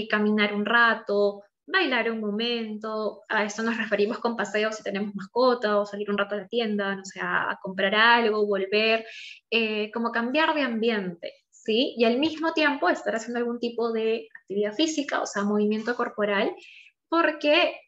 caminar un rato, bailar un momento. A esto nos referimos con paseos si tenemos mascota, o salir un rato a la tienda, no sé, a comprar algo, volver, como cambiar de ambiente, ¿sí? Y al mismo tiempo estar haciendo algún tipo de actividad física, o sea, movimiento corporal, porque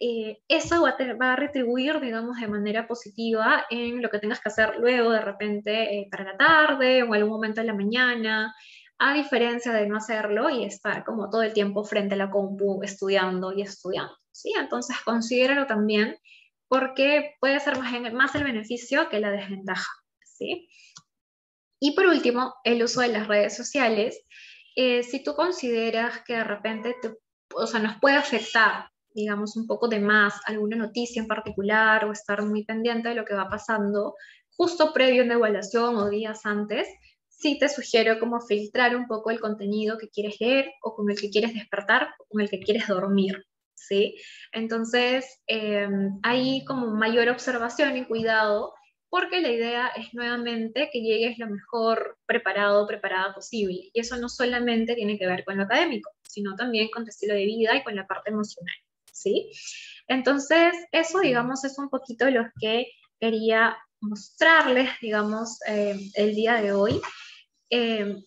eso va a retribuir, digamos, de manera positiva en lo que tengas que hacer luego, de repente, para la tarde o algún momento de la mañana, a diferencia de no hacerlo y estar como todo el tiempo frente a la compu estudiando y estudiando, ¿sí? Entonces considéralo también, porque puede ser más el beneficio que la desventaja, ¿sí? Y por último, el uso de las redes sociales. Si tú consideras que de repente o sea, nos puede afectar, digamos, un poco de más alguna noticia en particular, o estar muy pendiente de lo que va pasando justo previo a una evaluación o días antes, sí te sugiero como filtrar un poco el contenido que quieres leer, o con el que quieres despertar, o con el que quieres dormir, ¿sí? Entonces, hay como mayor observación y cuidado, porque la idea es nuevamente que llegues lo mejor preparado o preparada posible. Y eso no solamente tiene que ver con lo académico, sino también con tu estilo de vida y con la parte emocional, ¿sí? Entonces, eso, digamos, es un poquito lo que quería mostrarles, digamos, el día de hoy.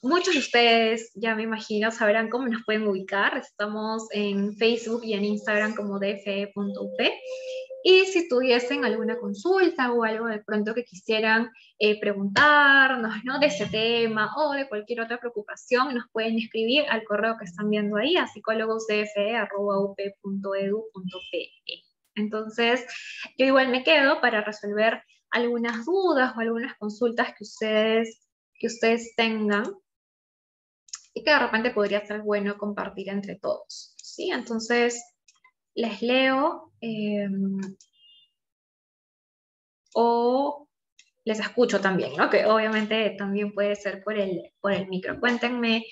Muchos de ustedes, ya me imagino, sabrán cómo nos pueden ubicar. Estamos en Facebook y en Instagram como dfe.up. Y si tuviesen alguna consulta o algo de pronto que quisieran preguntarnos, ¿no? De ese tema o de cualquier otra preocupación, nos pueden escribir al correo que están viendo ahí, a psicólogosdfe@up.edu.pe. Entonces, yo igual me quedo para resolver algunas dudas o algunas consultas que ustedes tengan, y que de repente podría ser bueno compartir entre todos, ¿sí? Entonces, les leo o les escucho también, ¿no? Que obviamente también puede ser por el micro. Cuéntenme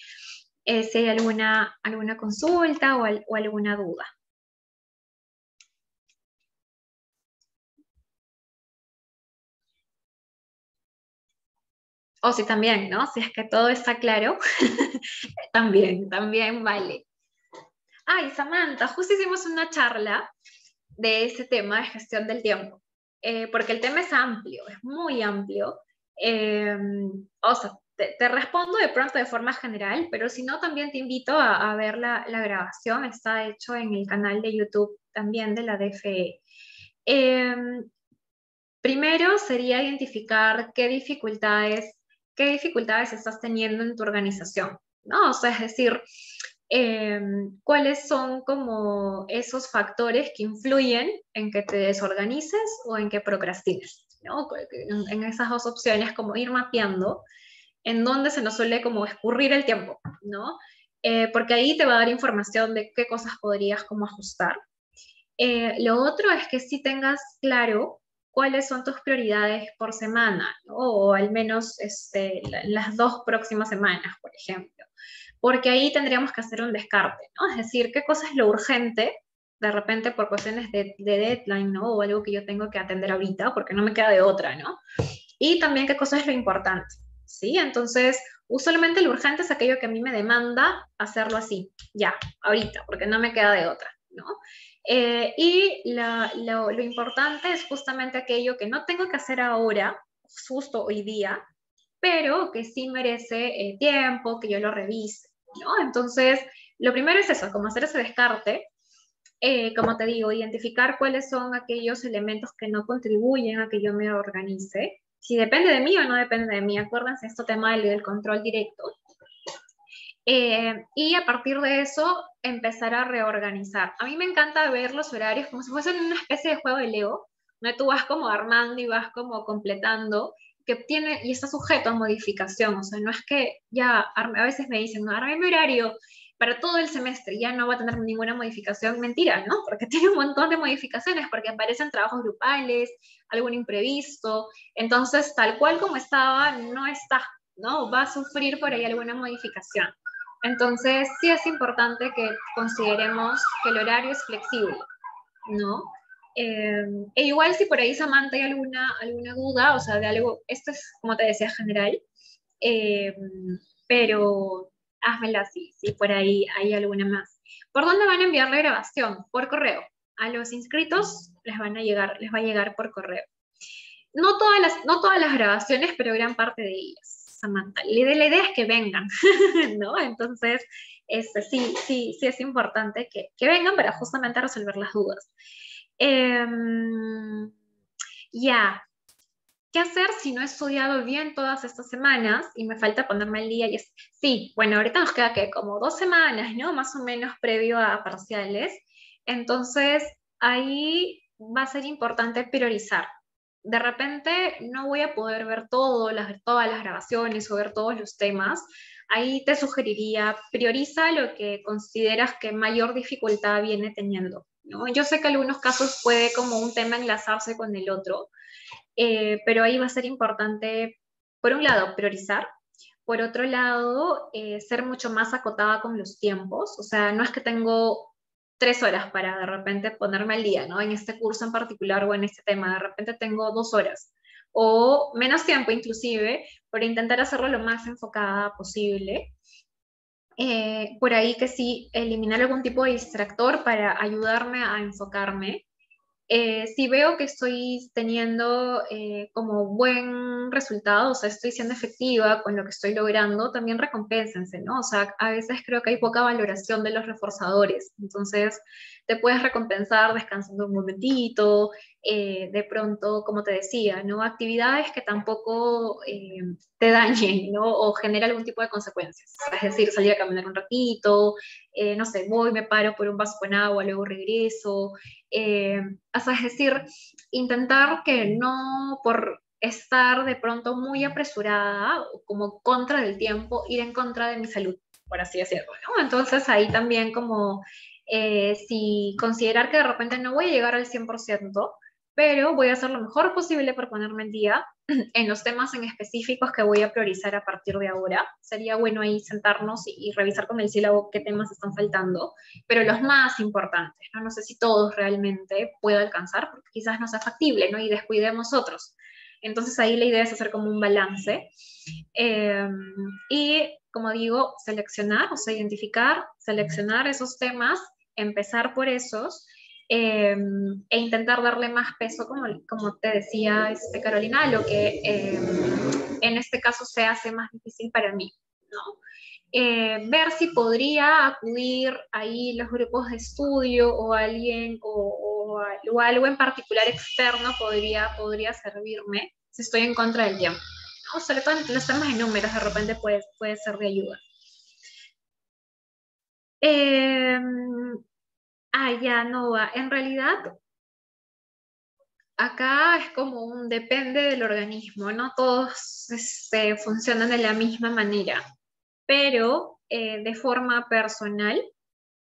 si hay alguna consulta o alguna duda. O si también, ¿no? Si es que todo está claro, también vale. Ay, Samantha, justo hicimos una charla de ese tema de gestión del tiempo, porque el tema es amplio, es muy amplio. Eh, o sea, te respondo de pronto de forma general, pero si no, también te invito a ver la grabación, está hecho en el canal de YouTube también de la DFE. Eh, Primero sería identificar qué dificultades estás teniendo en tu organización, ¿no? O sea, es decir, eh, cuáles son como esos factores que influyen en que te desorganices o en que procrastines, ¿no? En esas dos opciones, como ir mapeando en dónde se nos suele como escurrir el tiempo, ¿no? Porque ahí te va a dar información de qué cosas podrías como ajustar. Lo otro es que si tengas claro cuáles son tus prioridades por semana, ¿no? O al menos las 2 próximas semanas, por ejemplo. Porque ahí tendríamos que hacer un descarte, ¿no? Es decir, qué cosa es lo urgente, de repente por cuestiones de deadline, ¿no? O algo que yo tengo que atender ahorita, porque no me queda de otra, ¿no? Y también qué cosa es lo importante, ¿sí? Entonces, usualmente lo urgente es aquello que a mí me demanda hacerlo así, ya, ahorita, porque no me queda de otra, ¿no? Y lo importante es justamente aquello que no tengo que hacer ahora, justo hoy día, pero que sí merece tiempo, que yo lo revise, ¿no? Entonces, lo primero es eso, como hacer ese descarte, como te digo, identificar cuáles son aquellos elementos que no contribuyen a que yo me organice, si depende de mí o no depende de mí. Acuérdense este tema del control directo. Y a partir de eso, empezar a reorganizar. A mí me encanta ver los horarios como si fuesen una especie de juego de Lego, donde tú vas como armando y vas como completando, que tiene, y está sujeto a modificación. O sea, no es que ya, a veces me dicen, no, arme mi horario para todo el semestre, ya no va a tener ninguna modificación. Mentira, ¿no? Porque tiene un montón de modificaciones, porque aparecen trabajos grupales, algún imprevisto. Entonces, tal cual como estaba, no está, ¿no? Va a sufrir por ahí alguna modificación. Entonces, sí es importante que consideremos que el horario es flexible, ¿no? E igual si por ahí, Samantha, hay alguna duda, o sea, de algo, esto es, como te decía, general, eh, pero házmela si por ahí hay alguna más. ¿Por dónde van a enviar la grabación? Por correo. A los inscritos les va a llegar por correo. No todas las grabaciones, pero gran parte de ellas, Samantha. La idea es que vengan, ¿no? Entonces, sí es importante que vengan para justamente resolver las dudas. Ya, ¿qué hacer si no he estudiado bien todas estas semanas y me falta ponerme al día? Sí, bueno, ahorita nos queda que como 2 semanas, ¿no? Más o menos previo a parciales. Entonces, ahí va a ser importante priorizar. De repente no voy a poder ver todas las grabaciones o ver todos los temas. Ahí te sugeriría, prioriza lo que consideras que mayor dificultad viene teniendo, ¿no? Yo sé que en algunos casos puede como un tema enlazarse con el otro, pero ahí va a ser importante, por un lado, priorizar, por otro lado, ser mucho más acotada con los tiempos, o sea, no es que tengo 3 horas para de repente ponerme al día, ¿no? En este curso en particular o en este tema, de repente tengo 2 horas o menos tiempo inclusive, por intentar hacerlo lo más enfocada posible. Por ahí que sí, eliminar algún tipo de distractor para ayudarme a enfocarme. Si veo que estoy teniendo como buen resultado, o sea, estoy siendo efectiva con lo que estoy logrando, también recompénsense, ¿no? O sea, a veces creo que hay poca valoración de los reforzadores, entonces te puedes recompensar descansando un momentito, de pronto, como te decía, ¿no? Actividades que tampoco te dañen, ¿no? O generen algún tipo de consecuencias. Es decir, salir a caminar un ratito, no sé, voy, me paro por un vaso con agua, luego regreso. O sea, es decir, intentar que no por estar de pronto muy apresurada o como contra del tiempo, ir en contra de mi salud, por así decirlo, ¿no? Entonces ahí también como si considerar que de repente no voy a llegar al 100%, pero voy a hacer lo mejor posible por ponerme al día en los temas en específicos que voy a priorizar a partir de ahora. Sería bueno ahí sentarnos y revisar con el sílabo qué temas están faltando, pero los más importantes, ¿no? No sé si todos realmente puedo alcanzar, porque quizás no sea factible, ¿no? Y descuidemos otros. Entonces ahí la idea es hacer como un balance. Eh, y como digo, seleccionar, o sea, identificar, seleccionar esos temas, empezar por esos, e intentar darle más peso, como te decía Carolina, a lo que en este caso se hace más difícil para mí, ¿no? Ver si podría acudir ahí los grupos de estudio o alguien o algo en particular externo podría servirme si estoy en contra del tiempo, ¿no? Sobre todo en los temas de números, de repente puede ser de ayuda. Eh, ya, no va. En realidad, acá es como un depende del organismo, no todos funcionan de la misma manera, pero de forma personal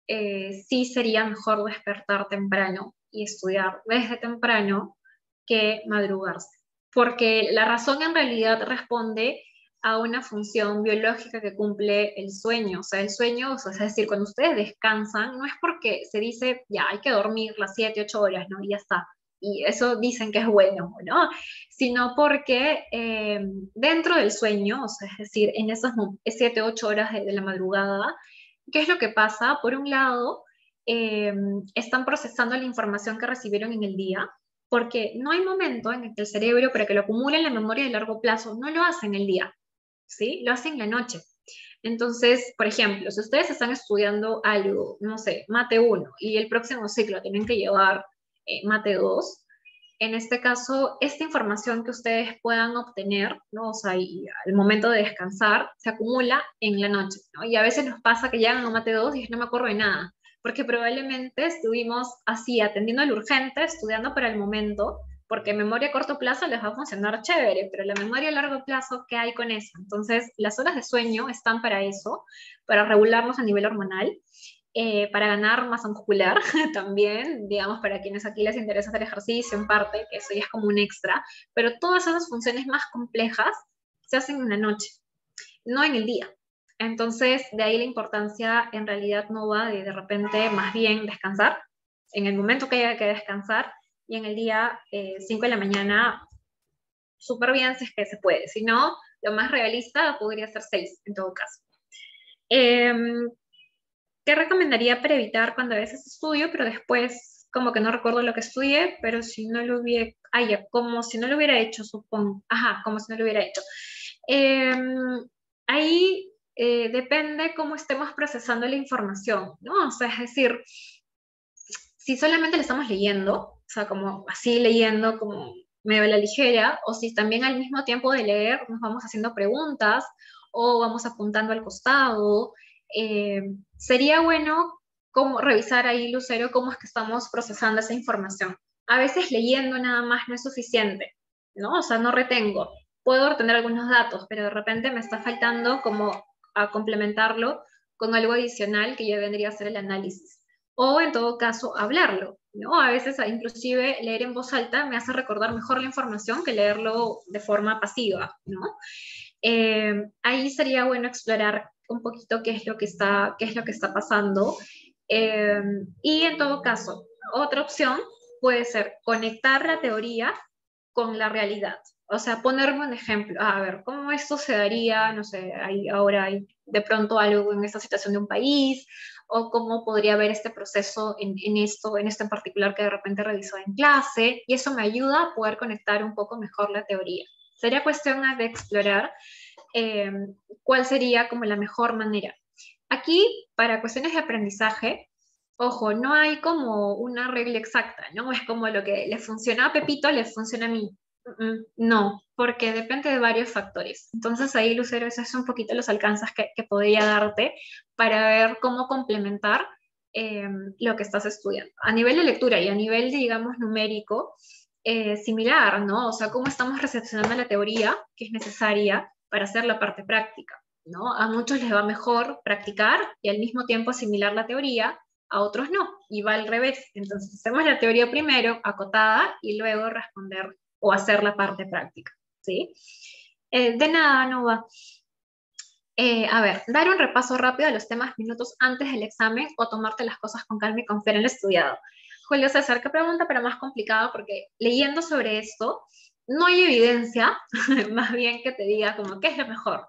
sí sería mejor despertar temprano y estudiar desde temprano que madrugarse, porque la razón en realidad responde a una función biológica que cumple el sueño. O sea, el sueño, o sea, es decir, cuando ustedes descansan, no es porque se dice, ya, hay que dormir las 7, 8 horas, ¿no? Y ya está. Y eso dicen que es bueno, ¿no? Sino porque dentro del sueño, o sea, es decir, en esas 7, 8 horas de la madrugada, ¿qué es lo que pasa? Por un lado, eh, están procesando la información que recibieron en el día, porque no hay momento en el que el cerebro, para que lo acumule en la memoria de largo plazo, no lo hace en el día, ¿sí? Lo hace en la noche. Entonces, por ejemplo, si ustedes están estudiando algo, no sé, mate 1, y el próximo ciclo tienen que llevar mate 2, en este caso, esta información que ustedes puedan obtener, ¿no? O sea, y al momento de descansar, se acumula en la noche, ¿no? Y a veces nos pasa que llegan a mate 2 y no me acuerdo de nada, porque probablemente estuvimos así, atendiendo lo urgente, estudiando para el momento, porque memoria a corto plazo les va a funcionar chévere, pero la memoria a largo plazo, ¿qué hay con eso? Entonces, las horas de sueño están para eso, para regularnos a nivel hormonal, para ganar masa muscular también, digamos, para quienes aquí les interesa hacer ejercicio en parte, que eso ya es como un extra, pero todas esas funciones más complejas se hacen en la noche, no en el día. Entonces, de ahí la importancia en realidad no va de repente más bien descansar, en el momento que haya que descansar, y en el día 5 de la mañana, súper bien si es que se puede. Si no, lo más realista podría ser 6 en todo caso. Eh, ¿Qué recomendaría para evitar cuando a veces estudio, pero después como que no recuerdo lo que estudié, pero si no lo hubiera, como si no lo hubiera hecho, supongo. Ajá, como si no lo hubiera hecho. Eh, ahí depende cómo estemos procesando la información, ¿no? O sea, es decir, si solamente le estamos leyendo, o sea, como así leyendo, como medio a la ligera, o si también al mismo tiempo de leer nos vamos haciendo preguntas o vamos apuntando al costado, eh, sería bueno como revisar ahí, Lucero, cómo es que estamos procesando esa información. A veces leyendo nada más no es suficiente, ¿no? O sea, no retengo. Puedo retener algunos datos, pero de repente me está faltando como a complementarlo con algo adicional que ya vendría a ser el análisis o en todo caso hablarlo, ¿no? A veces inclusive leer en voz alta me hace recordar mejor la información que leerlo de forma pasiva, ¿no? Ahí sería bueno explorar un poquito qué es lo que está pasando. Y en todo caso, otra opción puede ser conectar la teoría con la realidad. O sea, ponerme un ejemplo, a ver, ¿cómo esto se daría? No sé, ahora hay de pronto algo en esta situación de un país, o cómo podría haber este proceso en esto en particular que de repente realizó en clase, y eso me ayuda a poder conectar un poco mejor la teoría. Sería cuestión de explorar eh, cuál sería como la mejor manera. Aquí, para cuestiones de aprendizaje, ojo, no hay como una regla exacta, ¿no? Es como lo que le funciona a Pepito, le funciona a mí. No, porque depende de varios factores. Entonces ahí, Lucero, esos son un poquito los alcances que podría darte para ver cómo complementar lo que estás estudiando. A nivel de lectura y a nivel, digamos, numérico, similar, ¿no? O sea, cómo estamos recepcionando la teoría que es necesaria para hacer la parte práctica, ¿no? A muchos les va mejor practicar y al mismo tiempo asimilar la teoría, a otros no, y va al revés. Entonces hacemos la teoría primero, acotada, y luego responder o hacer la parte práctica, ¿sí? De nada, Nova. A ver, dar un repaso rápido a los temas minutos antes del examen o tomarte las cosas con calma y confiar en el estudiado. Julio César, qué pregunta, pero más complicada, porque leyendo sobre esto, no hay evidencia, más bien que te diga como qué es lo mejor.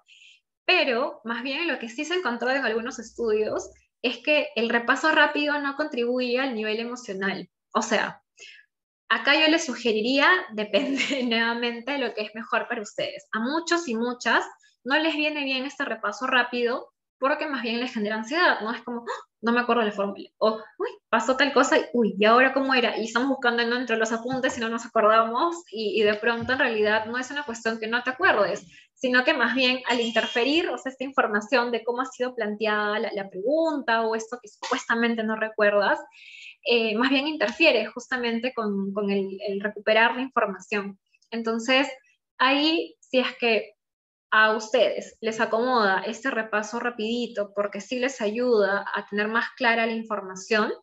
Pero, más bien, lo que sí se encontró en algunos estudios es que el repaso rápido no contribuye al nivel emocional. O sea, acá yo les sugeriría, depende nuevamente de lo que es mejor para ustedes. A muchos y muchas no les viene bien este repaso rápido porque más bien les genera ansiedad, ¿no? Es como, "Ah, no me acuerdo la fórmula", o, uy, pasó tal cosa, y, uy, ¿y ahora cómo era? Y estamos buscando ¿no? entre los apuntes y no nos acordamos, y de pronto en realidad no es una cuestión que no te acuerdes, sino que más bien al interferir, o sea, esta información de cómo ha sido planteada la pregunta o esto que supuestamente no recuerdas, más bien interfiere justamente con el recuperar la información. Entonces, ahí, si es que a ustedes les acomoda este repaso rapidito porque sí les ayuda a tener más clara la información,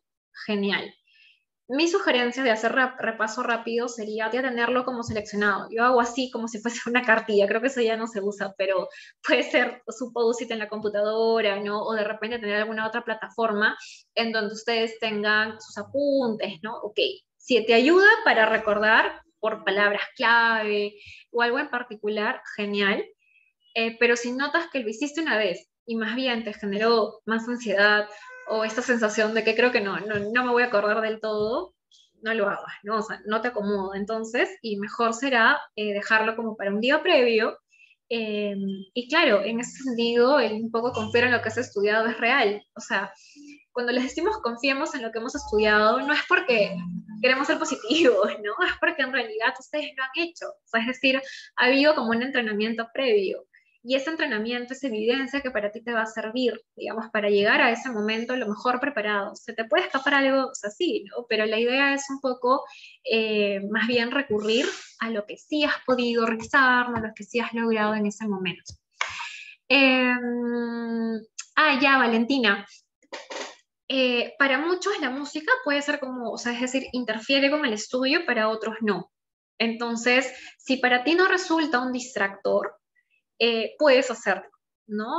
genial. Mi sugerencia de hacer repaso rápido sería ya tenerlo como seleccionado. Yo hago así como si fuese una cartilla, creo que eso ya no se usa, pero puede ser su post-it en la computadora, ¿no? O de repente tener alguna otra plataforma en donde ustedes tengan sus apuntes, ¿no? Ok, si te ayuda para recordar por palabras clave o algo en particular, genial. Pero si notas que lo hiciste una vez y más bien te generó más ansiedad o esta sensación de que creo que no me voy a acordar del todo, no lo hagas, ¿no? O sea, no te acomoda entonces, y mejor será dejarlo como para un día previo. eh, y claro, en ese sentido, el un poco confiar en lo que has estudiado es real. O sea, cuando les decimos confiemos en lo que hemos estudiado, no es porque queremos ser positivos, ¿no? Es porque en realidad ustedes lo han hecho. O sea, es decir, ha habido como un entrenamiento previo. Y ese entrenamiento es evidencia que para ti te va a servir, digamos, para llegar a ese momento lo mejor preparado. Se te puede escapar algo, o sea, sí, ¿no? Pero la idea es un poco más bien recurrir a lo que sí has podido realizar, a lo que sí has logrado en ese momento. Eh, ya, Valentina. Para muchos la música puede ser como, o sea, es decir, interfiere con el estudio, para otros no. Entonces, si para ti no resulta un distractor, puedes hacerlo, ¿no?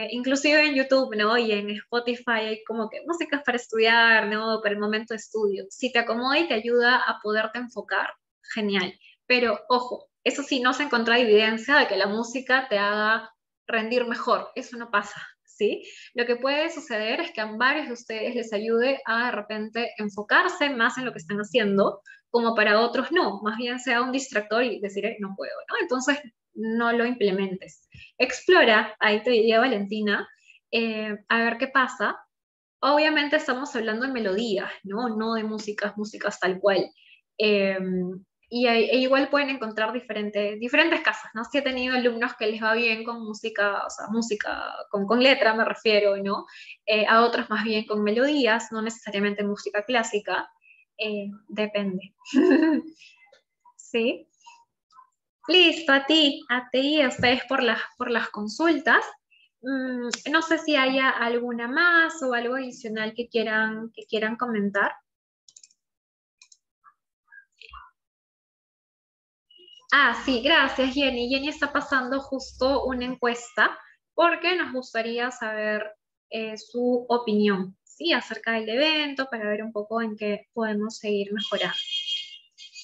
Inclusive en YouTube, ¿no? Y en Spotify hay como que músicas para estudiar, ¿no? Para el momento de estudio. Si te acomoda y te ayuda a poderte enfocar, genial. Pero ojo, eso sí, no se encuentra evidencia de que la música te haga rendir mejor. Eso no pasa, ¿sí? Lo que puede suceder es que a varios de ustedes les ayude a de repente enfocarse más en lo que están haciendo, como para otros no, más bien sea un distractor y decir, no puedo, ¿no? Entonces, no lo implementes. Explora, ahí te diría Valentina, a ver qué pasa. Obviamente estamos hablando de melodías, ¿no? No de músicas tal cual. Eh, igual pueden encontrar diferentes casas, ¿no? Si he tenido alumnos que les va bien con música, o sea, música con letra me refiero, ¿no? A otros más bien con melodías, no necesariamente música clásica. Depende. ¿Sí? Listo, a ti, a ustedes por las consultas. No sé si haya alguna más o algo adicional que quieran comentar. Sí, gracias, Jenny. Jenny está pasando justo una encuesta porque nos gustaría saber su opinión, ¿sí? Acerca del evento para ver un poco en qué podemos seguir mejorando.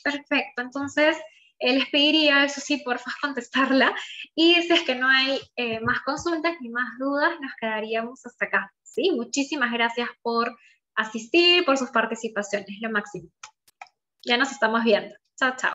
Perfecto, entonces les pediría, eso sí, porfa, contestarla. Y si es que no hay más consultas ni más dudas, nos quedaríamos hasta acá. ¿Sí? Muchísimas gracias por asistir, por sus participaciones, lo máximo. Ya nos estamos viendo. Chao, chao.